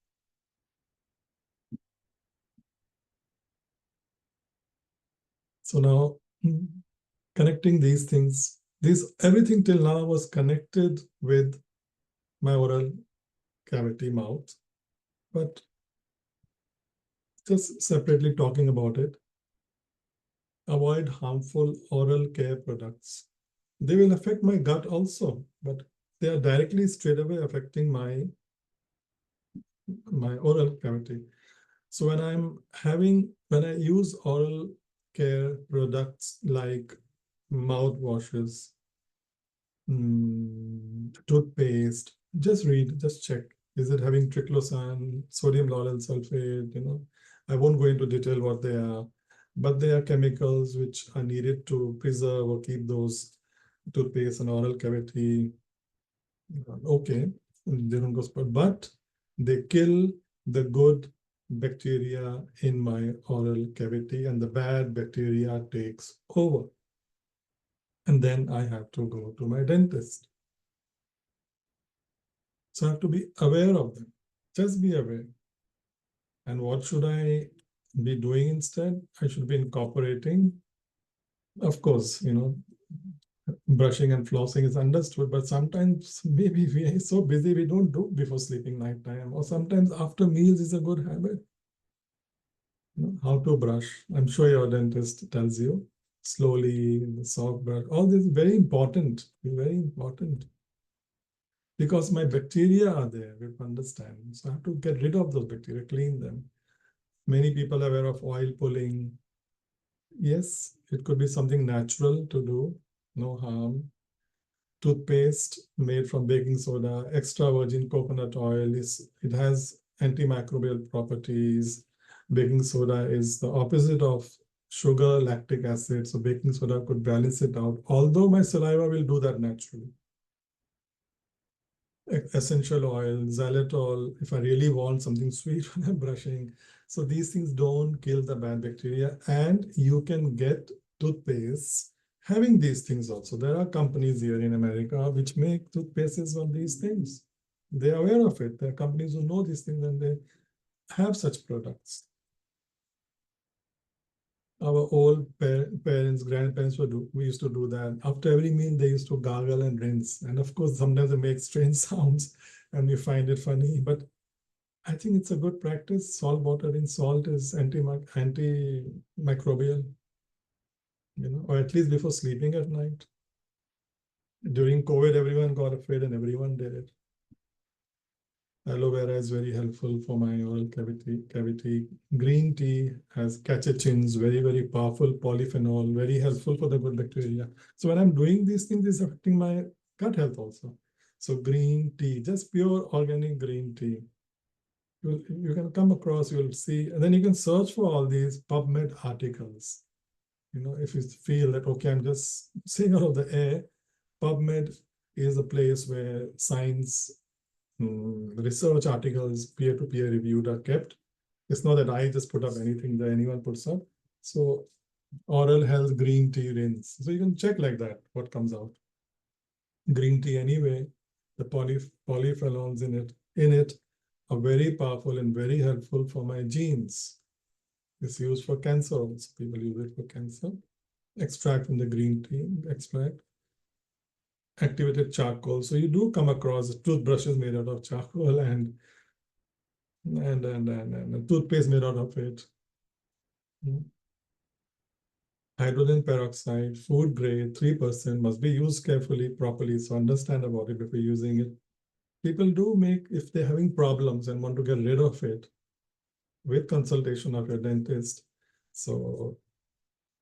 So now, connecting these things, everything till now was connected with my oral cavity, mouth, but just separately talking about it, avoid harmful oral care products. They will affect my gut also, but they are directly straight away affecting my oral cavity. So when I use oral care products like mouthwashes, toothpaste, just check. Is it having triclosan, sodium lauryl sulfate? I won't go into detail what they are, but they are chemicals which are needed to preserve or keep those toothpaste and oral cavity okay. They don't go spoil, but they kill the good bacteria in my oral cavity, and the bad bacteria takes over. And then I have to go to my dentist. So I have to be aware of them. Just be aware. And what should I be doing instead? I should be incorporating, of course, brushing and flossing is understood, but sometimes maybe we are so busy we don't do before sleeping nighttime, or sometimes after meals is a good habit. How to brush. I'm sure your dentist tells you slowly, the soft brush. All this is very important, very important. Because my bacteria are there, we understand. So I have to get rid of those bacteria, clean them. Many people are aware of oil pulling. Yes, it could be something natural to do, no harm. Toothpaste made from baking soda, extra virgin coconut oil, it has antimicrobial properties. Baking soda is the opposite of sugar, lactic acid. So baking soda could balance it out, although my saliva will do that naturally. Essential oil, xylitol, if I really want something sweet when I'm brushing. So these things don't kill the bad bacteria, and you can get toothpaste having these things also. There are companies here in America which make toothpastes of these things. They are aware of it. There are companies who know these things and they have such products. Our old parents, grandparents we used to do that. After every meal, they used to gargle and rinse. And of course, sometimes they make strange sounds and we find it funny. But I think it's a good practice. Salt water in salt is antimicrobial, or at least before sleeping at night. During COVID, everyone got afraid and everyone did it. Aloe vera is very helpful for my oral cavity. Green tea has catechins, very, very powerful polyphenol, very helpful for the good bacteria. So when I'm doing these things, it's affecting my gut health also. So green tea, just pure organic green tea. You can come across, you'll see, and then you can search for all these PubMed articles. If you feel that, okay, I'm just seeing out of the air, PubMed is a place where science research articles, peer-to-peer reviewed, are kept. It's not that I just put up anything that anyone puts up. So oral health green tea rinse. So you can check like that, what comes out. Green tea anyway, the polyphenols in it are very powerful and very helpful for my genes. It's used for cancer also. People use it for cancer. Extract from the green tea, extract. Activated charcoal. So you do come across toothbrushes made out of charcoal and toothpaste made out of it. Hydrogen peroxide, food grade, 3%, must be used carefully, properly. So understand about it before using it. People do make, if they're having problems and want to get rid of it, with consultation of your dentist. So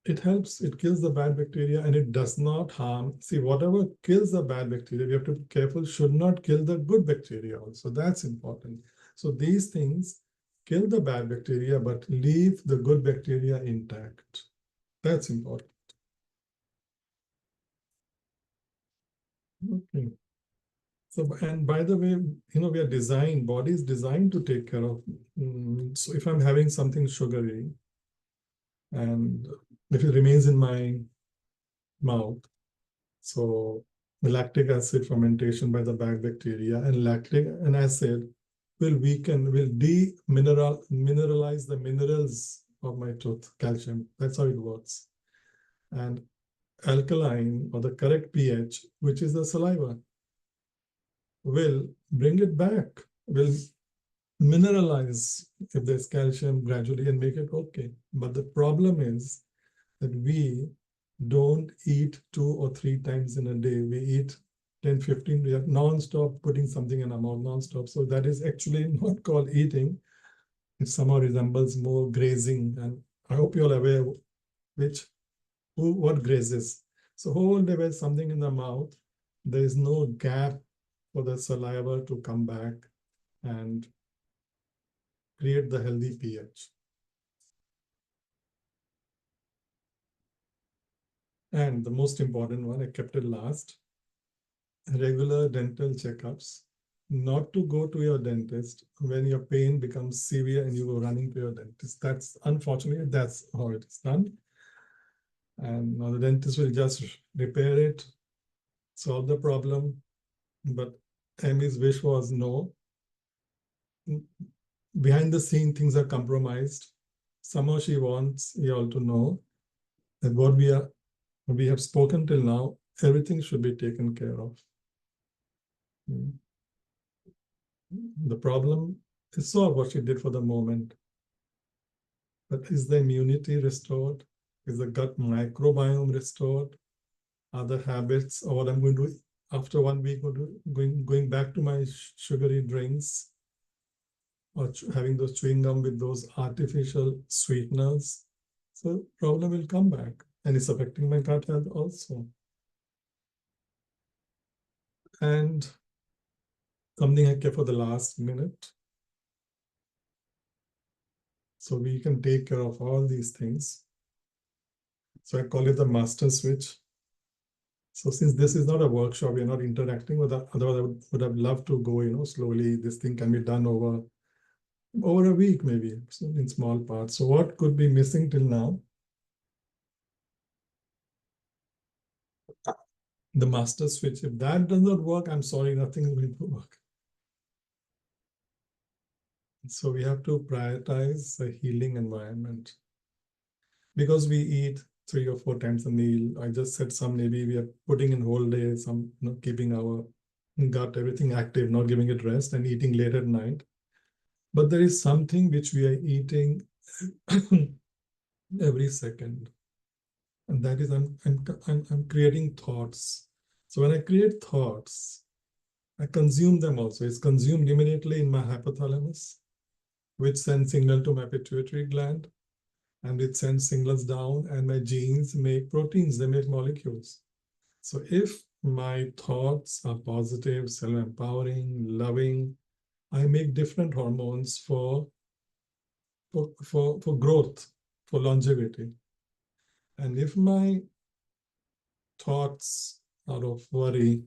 it helps, it kills the bad bacteria and it does not harm. See, whatever kills the bad bacteria, we have to be careful, should not kill the good bacteria also. That's important. So these things kill the bad bacteria, but leave the good bacteria intact. That's important. Okay. So, and by the way, we are designed, body is designed to take care of. So if I'm having something sugary and if it remains in my mouth, so the lactic acid fermentation by the bad bacteria and lactic acid will mineralize the minerals of my tooth, calcium. That's how it works. And alkaline, or the correct pH, which is the saliva, will bring it back, will mineralize if there's calcium gradually and make it okay. But the problem is that we don't eat 2 or 3 times in a day. We eat 10, 15, we are non-stop putting something in our mouth, non-stop. So that is actually not called eating. It somehow resembles more grazing. And I hope you're aware what grazes. So whole day with something in the mouth, there is no gap for the saliva to come back and create the healthy pH. And the most important one, I kept it last, regular dental checkups. Not to go to your dentist when your pain becomes severe and you go running to your dentist. That's unfortunately, that's how it is done. And now the dentist will just repair it, solve the problem. But Amy's wish was no. Behind the scene, things are compromised. Somehow she wants you all to know that what we have spoken till now, everything should be taken care of. The problem is solved what she did for the moment. But is the immunity restored? Is the gut microbiome restored? Are the habits, or what I'm going to do after 1 week, going back to my sugary drinks, or having those chewing gum with those artificial sweeteners? So problem will come back, and it's affecting my gut health also. And something I kept for the last minute. So we can take care of all these things. So I call it the master switch. So since this is not a workshop, we're not interacting with that. Otherwise, I would have loved to go, slowly. This thing can be done over a week, maybe, in small parts. So what could be missing till now? The master switch. If that does not work, I'm sorry, nothing is going to work. So we have to prioritize a healing environment. Because we eat 3 or 4 times a meal, I just said some, maybe we are putting in whole day, some keeping our gut, everything active, not giving it rest, and eating late at night. But there is something which we are eating every second. And that is I'm creating thoughts. So when I create thoughts, I consume them also. It's consumed immediately in my hypothalamus, which sends signal to my pituitary gland, and it sends signals down, and my genes make proteins, they make molecules. So if my thoughts are positive, self-empowering, loving, I make different hormones for growth, for longevity. And if my thoughts are of worry,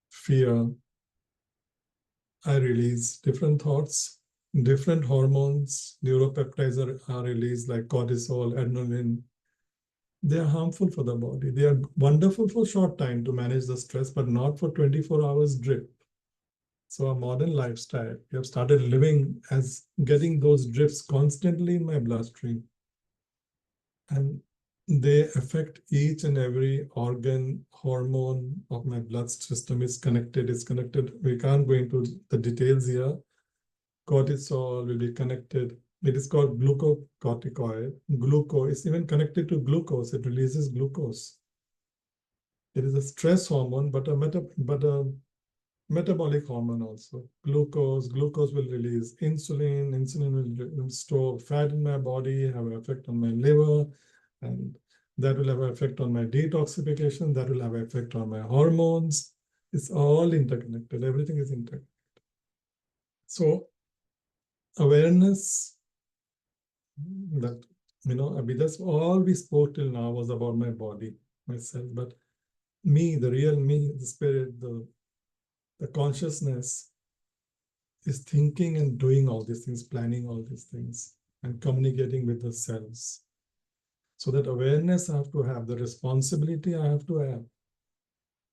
fear, I release different thoughts, different hormones, neuropeptides are released like cortisol, adrenaline. They are harmful for the body. They are wonderful for short time to manage the stress, but not for 24 hours drip. So a modern lifestyle, we have started living as getting those drifts constantly in my bloodstream. And they affect each and every organ, hormone of my blood system is connected. It's connected. We can't go into the details here. Cortisol will be connected. It is called glucocorticoid. Glucose is even connected to glucose. It releases glucose. It is a stress hormone, but a metabolic hormone also. Glucose will release insulin. Insulin will store fat in my body, have an effect on my liver, and that will have an effect on my detoxification. That will have an effect on my hormones. It's all interconnected. Everything is interconnected. So awareness that, that's all we spoke till now was about my body, myself, but me, the real me, the spirit, the consciousness is thinking and doing all these things, planning all these things, and communicating with the cells. So that awareness I have to have, the responsibility I have to have.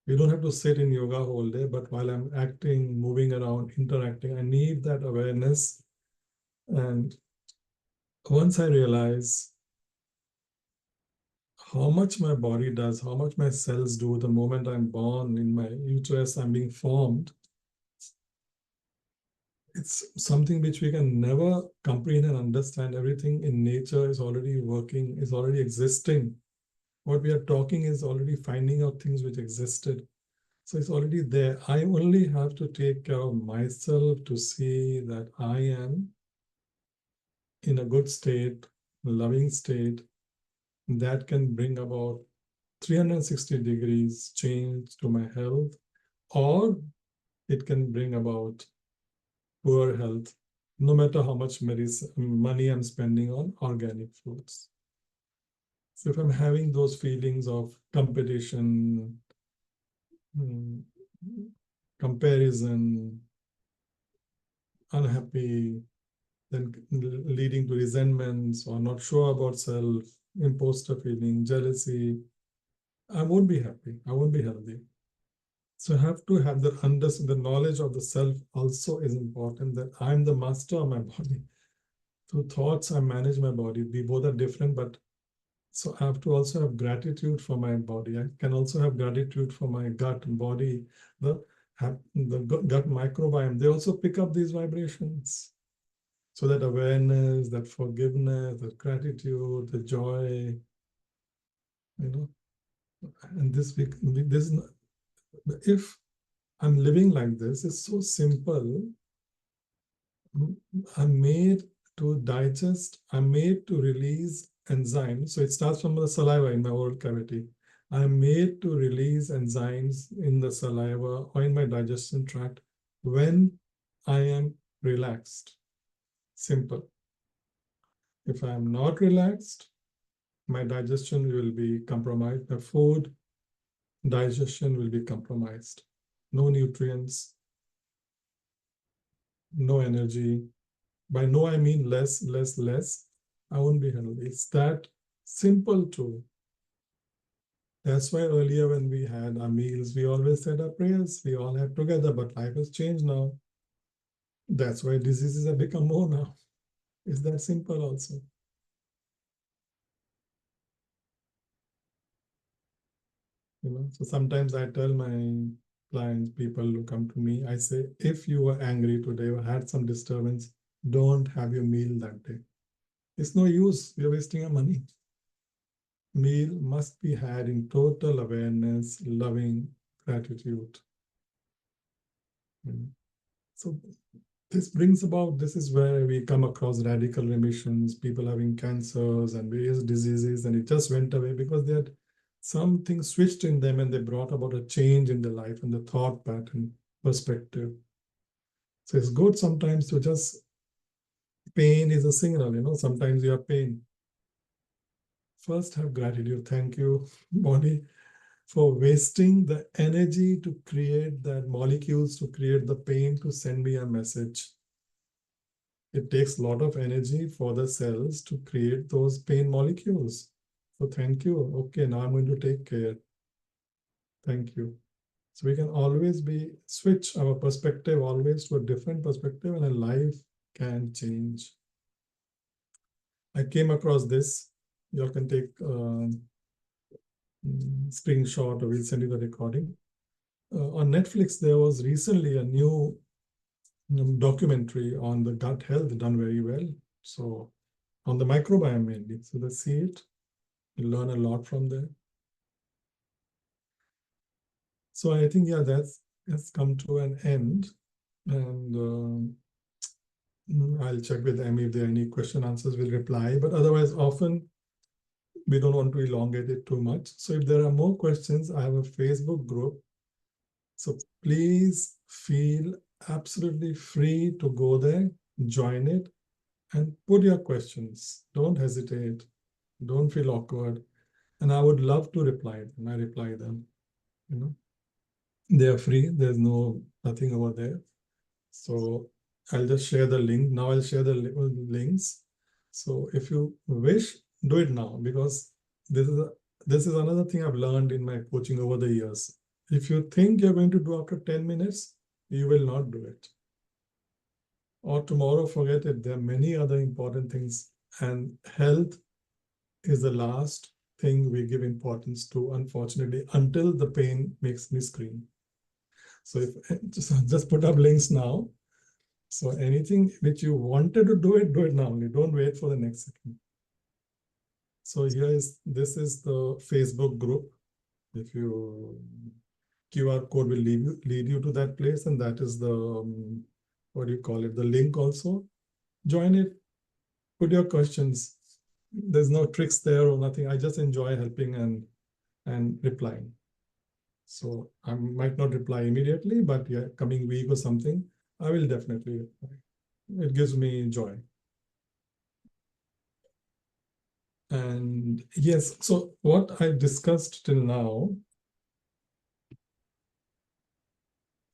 You don't have to sit in yoga all day, but while I'm acting, moving around, interacting, I need that awareness. And once I realize how much my body does, how much my cells do the moment I'm born in my uterus, I'm being formed, it's something which we can never comprehend and understand. Everything in nature is already working, is already existing. What we are talking is already finding out things which existed. So it's already there. I only have to take care of myself to see that I am in a good state, loving state that can bring about 360 degrees change to my health, or it can bring about poor health, no matter how much money I'm spending on organic foods. So if I'm having those feelings of competition, mm, comparison, unhappy, then leading to resentments or not sure about self, imposter feeling, jealousy, I won't be happy. I won't be healthy. So I have to have the knowledge of the self also is important, that I'm the master of my body. Through thoughts, I manage my body. We both are different, but so I have to also have gratitude for my body. I can also have gratitude for my gut body, the, the gut microbiome. They also pick up these vibrations. So that awareness, that forgiveness, that gratitude, the joy, and this, if I'm living like this, it's so simple. I'm made to digest, I'm made to release enzymes. So it starts from the saliva in my oral cavity. I'm made to release enzymes in the saliva or in my digestion tract when I am relaxed. Simple. If I am not relaxed, my digestion will be compromised. My food digestion will be compromised. No nutrients, no energy. By no, I mean less, less, less. I won't be healthy. It's that simple too. That's why earlier when we had our meals, we always said our prayers. We all had together, but life has changed now. That's why diseases have become more now. It's that simple also. So sometimes I tell my clients, people who come to me, I say, if you were angry today or had some disturbance, don't have your meal that day. It's no use. You're wasting your money. Meal must be had in total awareness, loving gratitude. So this is where we come across radical remissions, people having cancers and various diseases, and it just went away because they had something switched in them and they brought about a change in their life and the thought pattern, perspective. So it's good sometimes to just, pain is a signal, sometimes you have pain. First, have gratitude. Thank you, body, for wasting the energy to create that molecules, to create the pain, to send me a message. It takes a lot of energy for the cells to create those pain molecules. So thank you. Okay, now I'm going to take care. Thank you. So we can always switch our perspective always to a different perspective, and a life can change. I came across this. You all can take screenshot, or we'll send you the recording. On Netflix, there was recently a new documentary on the gut health done very well. So on the microbiome mainly. So let's see it. You learn a lot from there. So I think, yeah, that's come to an end. And I'll check with Amy if there are any question answers, we'll reply. But otherwise, often we don't want to elongate it too much. So if there are more questions, I have a Facebook group. So please feel absolutely free to go there, join it, and put your questions. Don't hesitate. Don't feel awkward. And I would love to reply them. I reply them. They are free. There's nothing over there. So I'll just share the link. Now I'll share the links. So if you wish, do it now, because this is another thing I've learned in my coaching over the years. If you think you're going to do after 10 minutes, you will not do it. Or tomorrow, forget it. There are many other important things, and health is the last thing we give importance to, unfortunately, until the pain makes me scream. So if just put up links now. So anything which you wanted to do it now. You don't wait for the next second. So this is the Facebook group. If you QR code will lead you to that place, and that is the what do you call it? The link also. Join it. Put your questions. There's no tricks there or nothing. I just enjoy helping and replying. So I might not reply immediately, but yeah, coming week or something, I will definitely reply. It gives me joy. And yes, so what I discussed till now,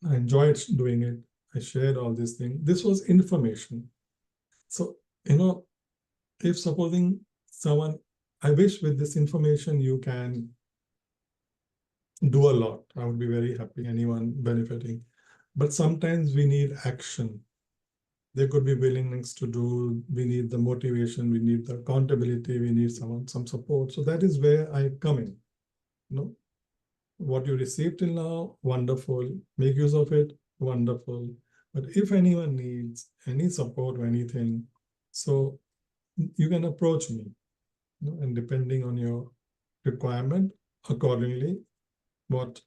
I enjoyed doing it. I shared all these things. This was information. So, if supposing someone, I wish with this information you can do a lot. I would be very happy, anyone benefiting. But sometimes we need action. There could be willingness to do, we need the motivation, we need the accountability, we need some support. So that is where I come in. What you received till now, wonderful. Make use of it, wonderful. But if anyone needs any support or anything, so you can approach me, and depending on your requirement, accordingly, what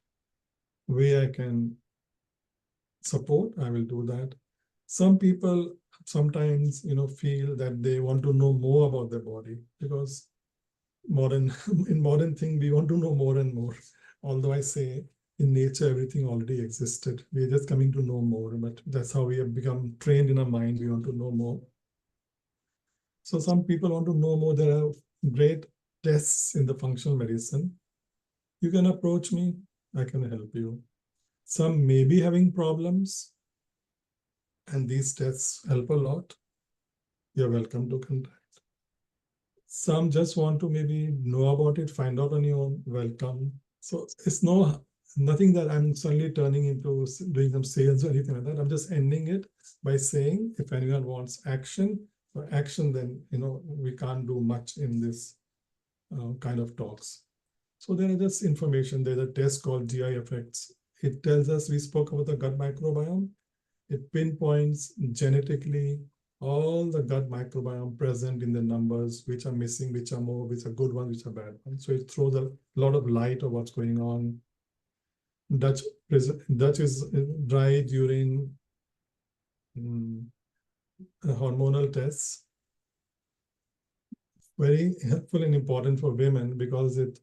way I can support, I will do that. Some people sometimes, feel that they want to know more about their body, because in modern thing, we want to know more and more. Although I say in nature, everything already existed. We're just coming to know more, but that's how we have become trained in our mind. We want to know more. So some people want to know more. There are great tests in the functional medicine. You can approach me. I can help you. Some may be having problems, and these tests help a lot. You're welcome to contact. Some just want to maybe know about it, find out on your own. Welcome. So it's nothing that I'm suddenly turning into doing some sales or anything like that. I'm just ending it by saying, if anyone wants action, then we can't do much in this kind of talks. So there are just information. There's a test called GI effects. It tells us, we spoke about the gut microbiome. It pinpoints genetically all the gut microbiome present in the numbers, which are missing, which are more, which are good ones, which are bad ones. So it throws a lot of light of what's going on. Dutch is dry urine hormonal tests. Very helpful and important for women, because it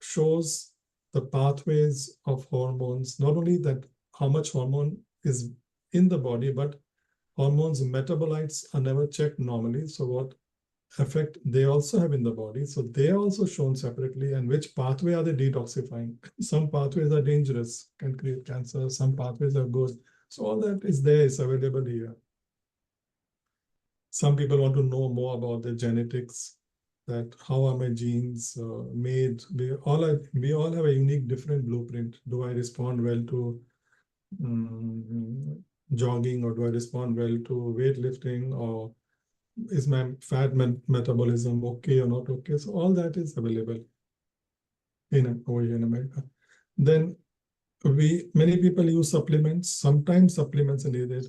shows the pathways of hormones, not only that how much hormone is in the body, but hormones metabolites are never checked normally. So what effect they also have in the body. So they are also shown separately, and which pathway are they detoxifying. Some pathways are dangerous, can create cancer. Some pathways are good. So all that is there, is available here. Some people want to know more about the genetics, that how are my genes made. We all have a unique different blueprint. Do I respond well to jogging, or do I respond well to weightlifting, or is my fat metabolism okay or not okay? So all that is available over here in America. Then many people use supplements. Sometimes supplements are needed.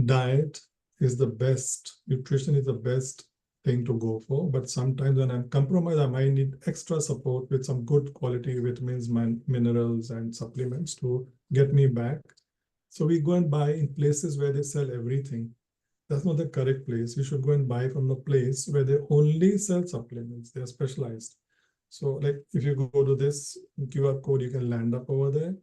Diet is the best. Nutrition is the best thing to go for. But sometimes when I'm compromised, I might need extra support with some good quality vitamins, minerals, and supplements to get me back. So we go and buy in places where they sell everything. That's not the correct place. You should go and buy from the place where they only sell supplements. They are specialized. So like if you go to this QR code, you can land up over there.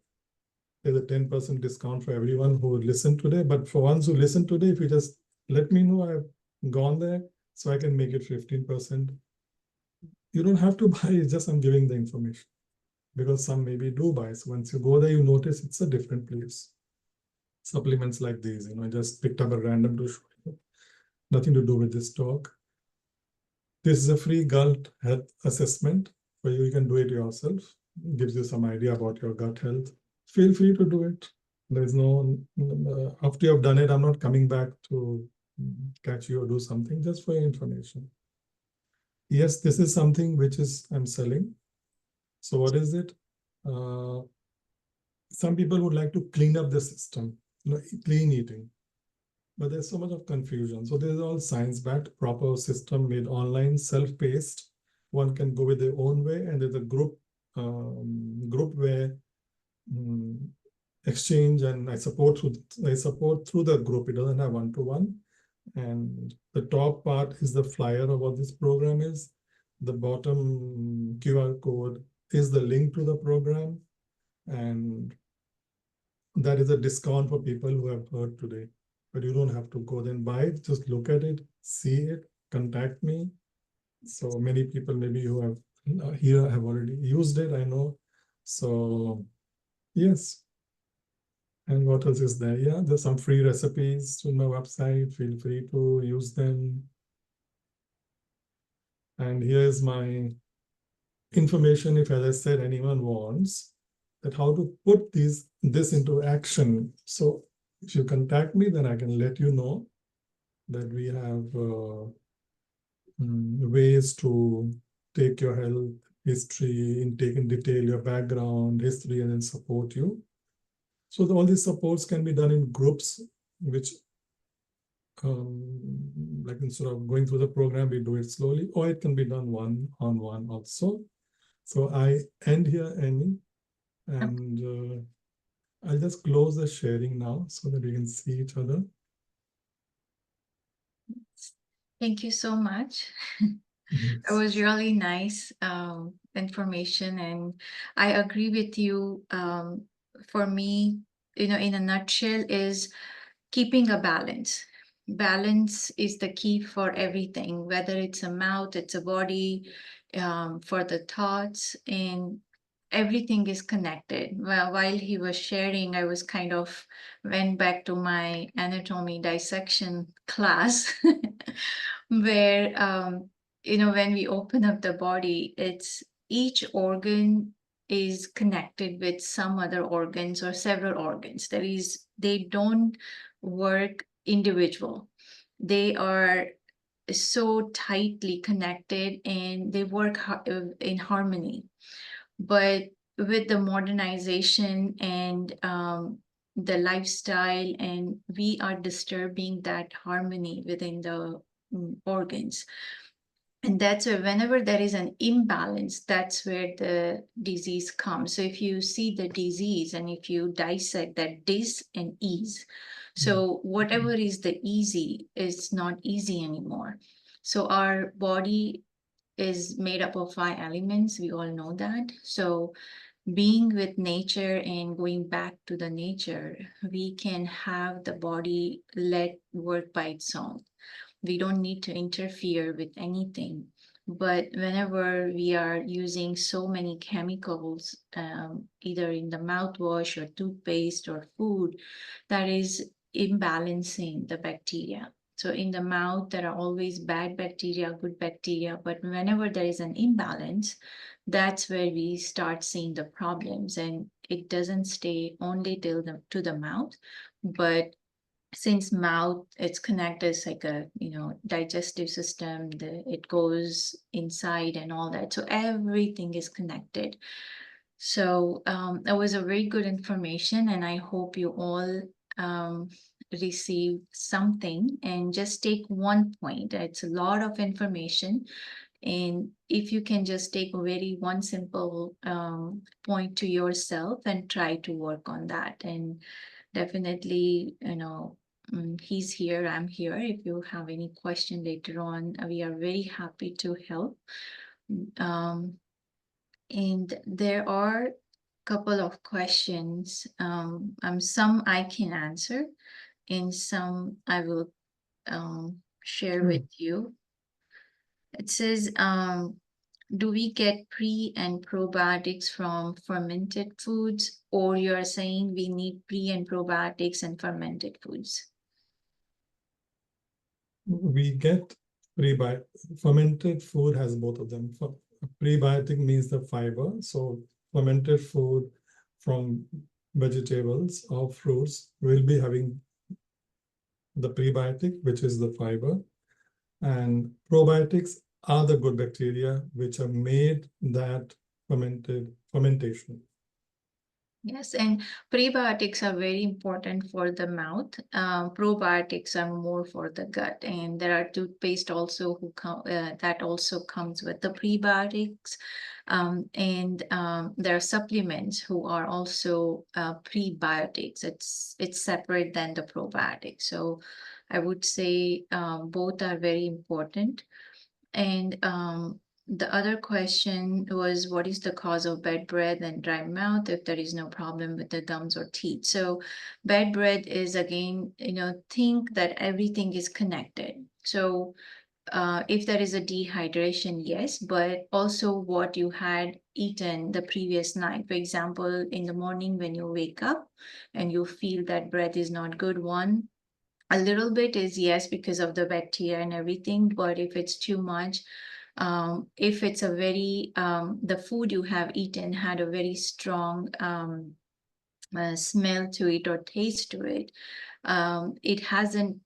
There's a 10% discount for everyone who listened today. But for ones who listened today, if you just let me know I've gone there, so I can make it 15%. You don't have to buy, it's just I'm giving the information. Because some maybe do buy. So once you go there, you notice it's a different place. Supplements like these, I just picked up a random to show you. Nothing to do with this talk. This is a free gut health assessment for you. You can do it yourself. It gives you some idea about your gut health. Feel free to do it. There's no, after you have done it, I'm not coming back to catch you or do something, just for your information. Yes, this is something which I'm selling. So what is it? Some people would like to clean up the system, clean eating. But there's so much of confusion. So there's all science-backed, proper system made online, self-paced. One can go with their own way, and there's a group where exchange, and I support through the group. It doesn't have one-to-one. And the top part is the flyer of what this program is. The bottom QR code is the link to the program, and that is a discount for people who have heard today. But you don't have to go then buy it. Just look at it, see it, contact me. So many people maybe who have here have already used it, I know. So yes. And what else is there? Yeah, there's some free recipes on my website. Feel free to use them. And here's my information if, as I said, anyone wants that how to put this into action. So if you contact me, then I can let you know that we have ways to take your health history, take in detail your background, history, and then support you. So all these supports can be done in groups, which like instead of going through the program, we do it slowly, or it can be done one-on-one also. So I end here, Amy, and I'll just close the sharing now so that we can see each other. Thank you so much. It was really nice information, and I agree with you. For me, in a nutshell, is keeping a balance. Balance is the key for everything, whether it's a mouth, it's a body, for the thoughts, and everything is connected. Well, while he was sharing, I was kind of went back to my anatomy dissection class, where when we open up the body, it's each organ is connected with some other organs or several organs. They don't work individual. They are so tightly connected, and they work in harmony. But with the modernization and the lifestyle, and we are disturbing that harmony within the organs. And that's where, whenever there is an imbalance, that's where the disease comes. So if you see the disease and if you dissect that dis and ease, so whatever is the easy is not easy anymore. So our body is made up of 5 elements. We all know that. So being with nature and going back to the nature, we can have the body let work by its own. We don't need to interfere with anything. But whenever we are using so many chemicals, either in the mouthwash or toothpaste or food, that is imbalancing the bacteria. So in the mouth, there are always bad bacteria, good bacteria, but whenever there is an imbalance, that's where we start seeing the problems. And it doesn't stay only to the mouth, but since mouth it's connected, it's like a digestive system, it goes inside and all that, so everything is connected. So that was a very good information, and I hope you all um, receive something, and just take one point. It's a lot of information, and if you can just take a very one simple point to yourself and try to work on that. And definitely, he's here, I'm here. If you have any question later on, we are very happy to help. Um, and there are a couple of questions. Some I can answer, and some I will share Sure. with you. It says, do we get pre and probiotics from fermented foods, or you're saying we need pre and probiotics and fermented foods? We get prebiotic. Fermented food has both of them. Prebiotic means the fiber. So fermented food from vegetables or fruits will be having the prebiotic, which is the fiber. And probiotics are the good bacteria which are made that fermentation. Yes, and prebiotics are very important for the mouth. Probiotics are more for the gut, and there are toothpaste also that also comes with the prebiotics, and there are supplements who are also prebiotics. It's separate than the probiotics. So I would say both are very important. And the other question was, what is the cause of bad breath and dry mouth if there is no problem with the gums or teeth? So bad breath is, again, think that everything is connected. So if there is a dehydration, yes, but also what you had eaten the previous night. For example, in the morning when you wake up and you feel that breath is not good, one, a little bit is yes because of the bacteria and everything, but if it's too much, if it's a very the food you have eaten had a very strong smell to it or taste to it, it hasn't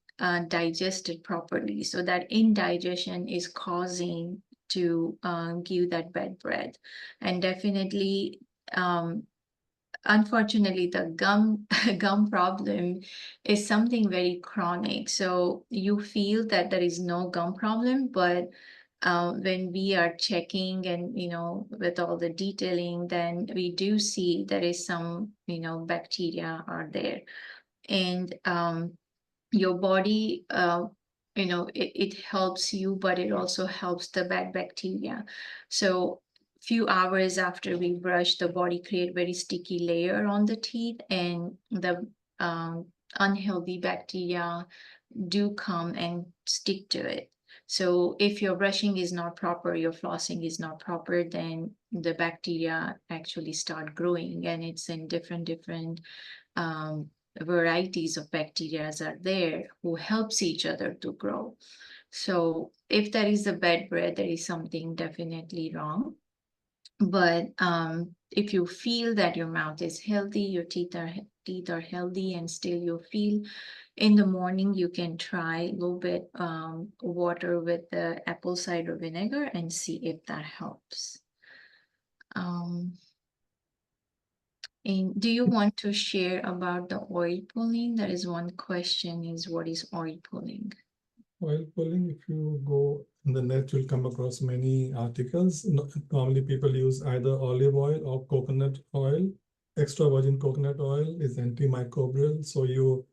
digested properly, so that indigestion is causing to give that bad breath. And definitely, unfortunately, the gum problem is something very chronic. So you feel that there is no gum problem, but when we are checking and with all the detailing, then we do see there is some bacteria are there. And your body, it helps you, but it also helps the bad bacteria. So few hours after we brush, the body create very sticky layer on the teeth, and the unhealthy bacteria do come and stick to it. So if your brushing is not proper, your flossing is not proper, then the bacteria actually start growing, and it's in different um, varieties of bacteria are there who helps each other to grow. So if there is a bad breath, there is something definitely wrong. But if you feel that your mouth is healthy, your teeth are healthy, and still you feel in the morning, you can try a little bit water with the apple cider vinegar and see if that helps. Um, And do you want to share about the oil pulling? There is one question, is what is oil pulling? Oil pulling, if you go in the net, you'll come across many articles. Normally, people use either olive oil or coconut oil. Extra virgin coconut oil is antimicrobial. So you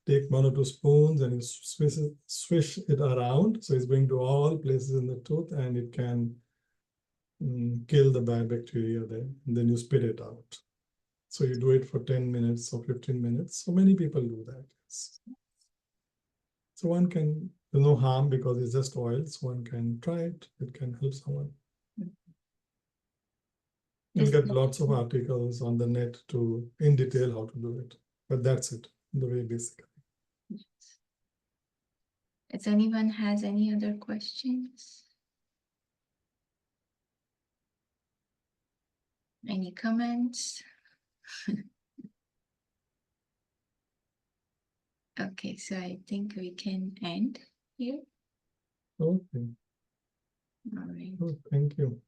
take 1 or 2 spoons and you swish it around. So it's going to all places in the tooth, and it can kill the bad bacteria there, and then you spit it out. So you do it for 10 minutes or 15 minutes. So many people do that. Yes. So one can, there's no harm because it's just oil. So one can try it. It can help someone. You'll get lots of articles on the net to in detail how to do it. But that's it, the way basically. Yes. If anyone has any other questions? Any comments? Okay, so I think we can end here. Okay. All right. Oh, thank you.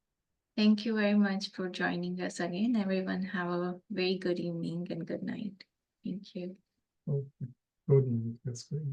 Thank you very much for joining us again. Everyone have a very good evening and good night. Thank you. Okay. Good night. That's great.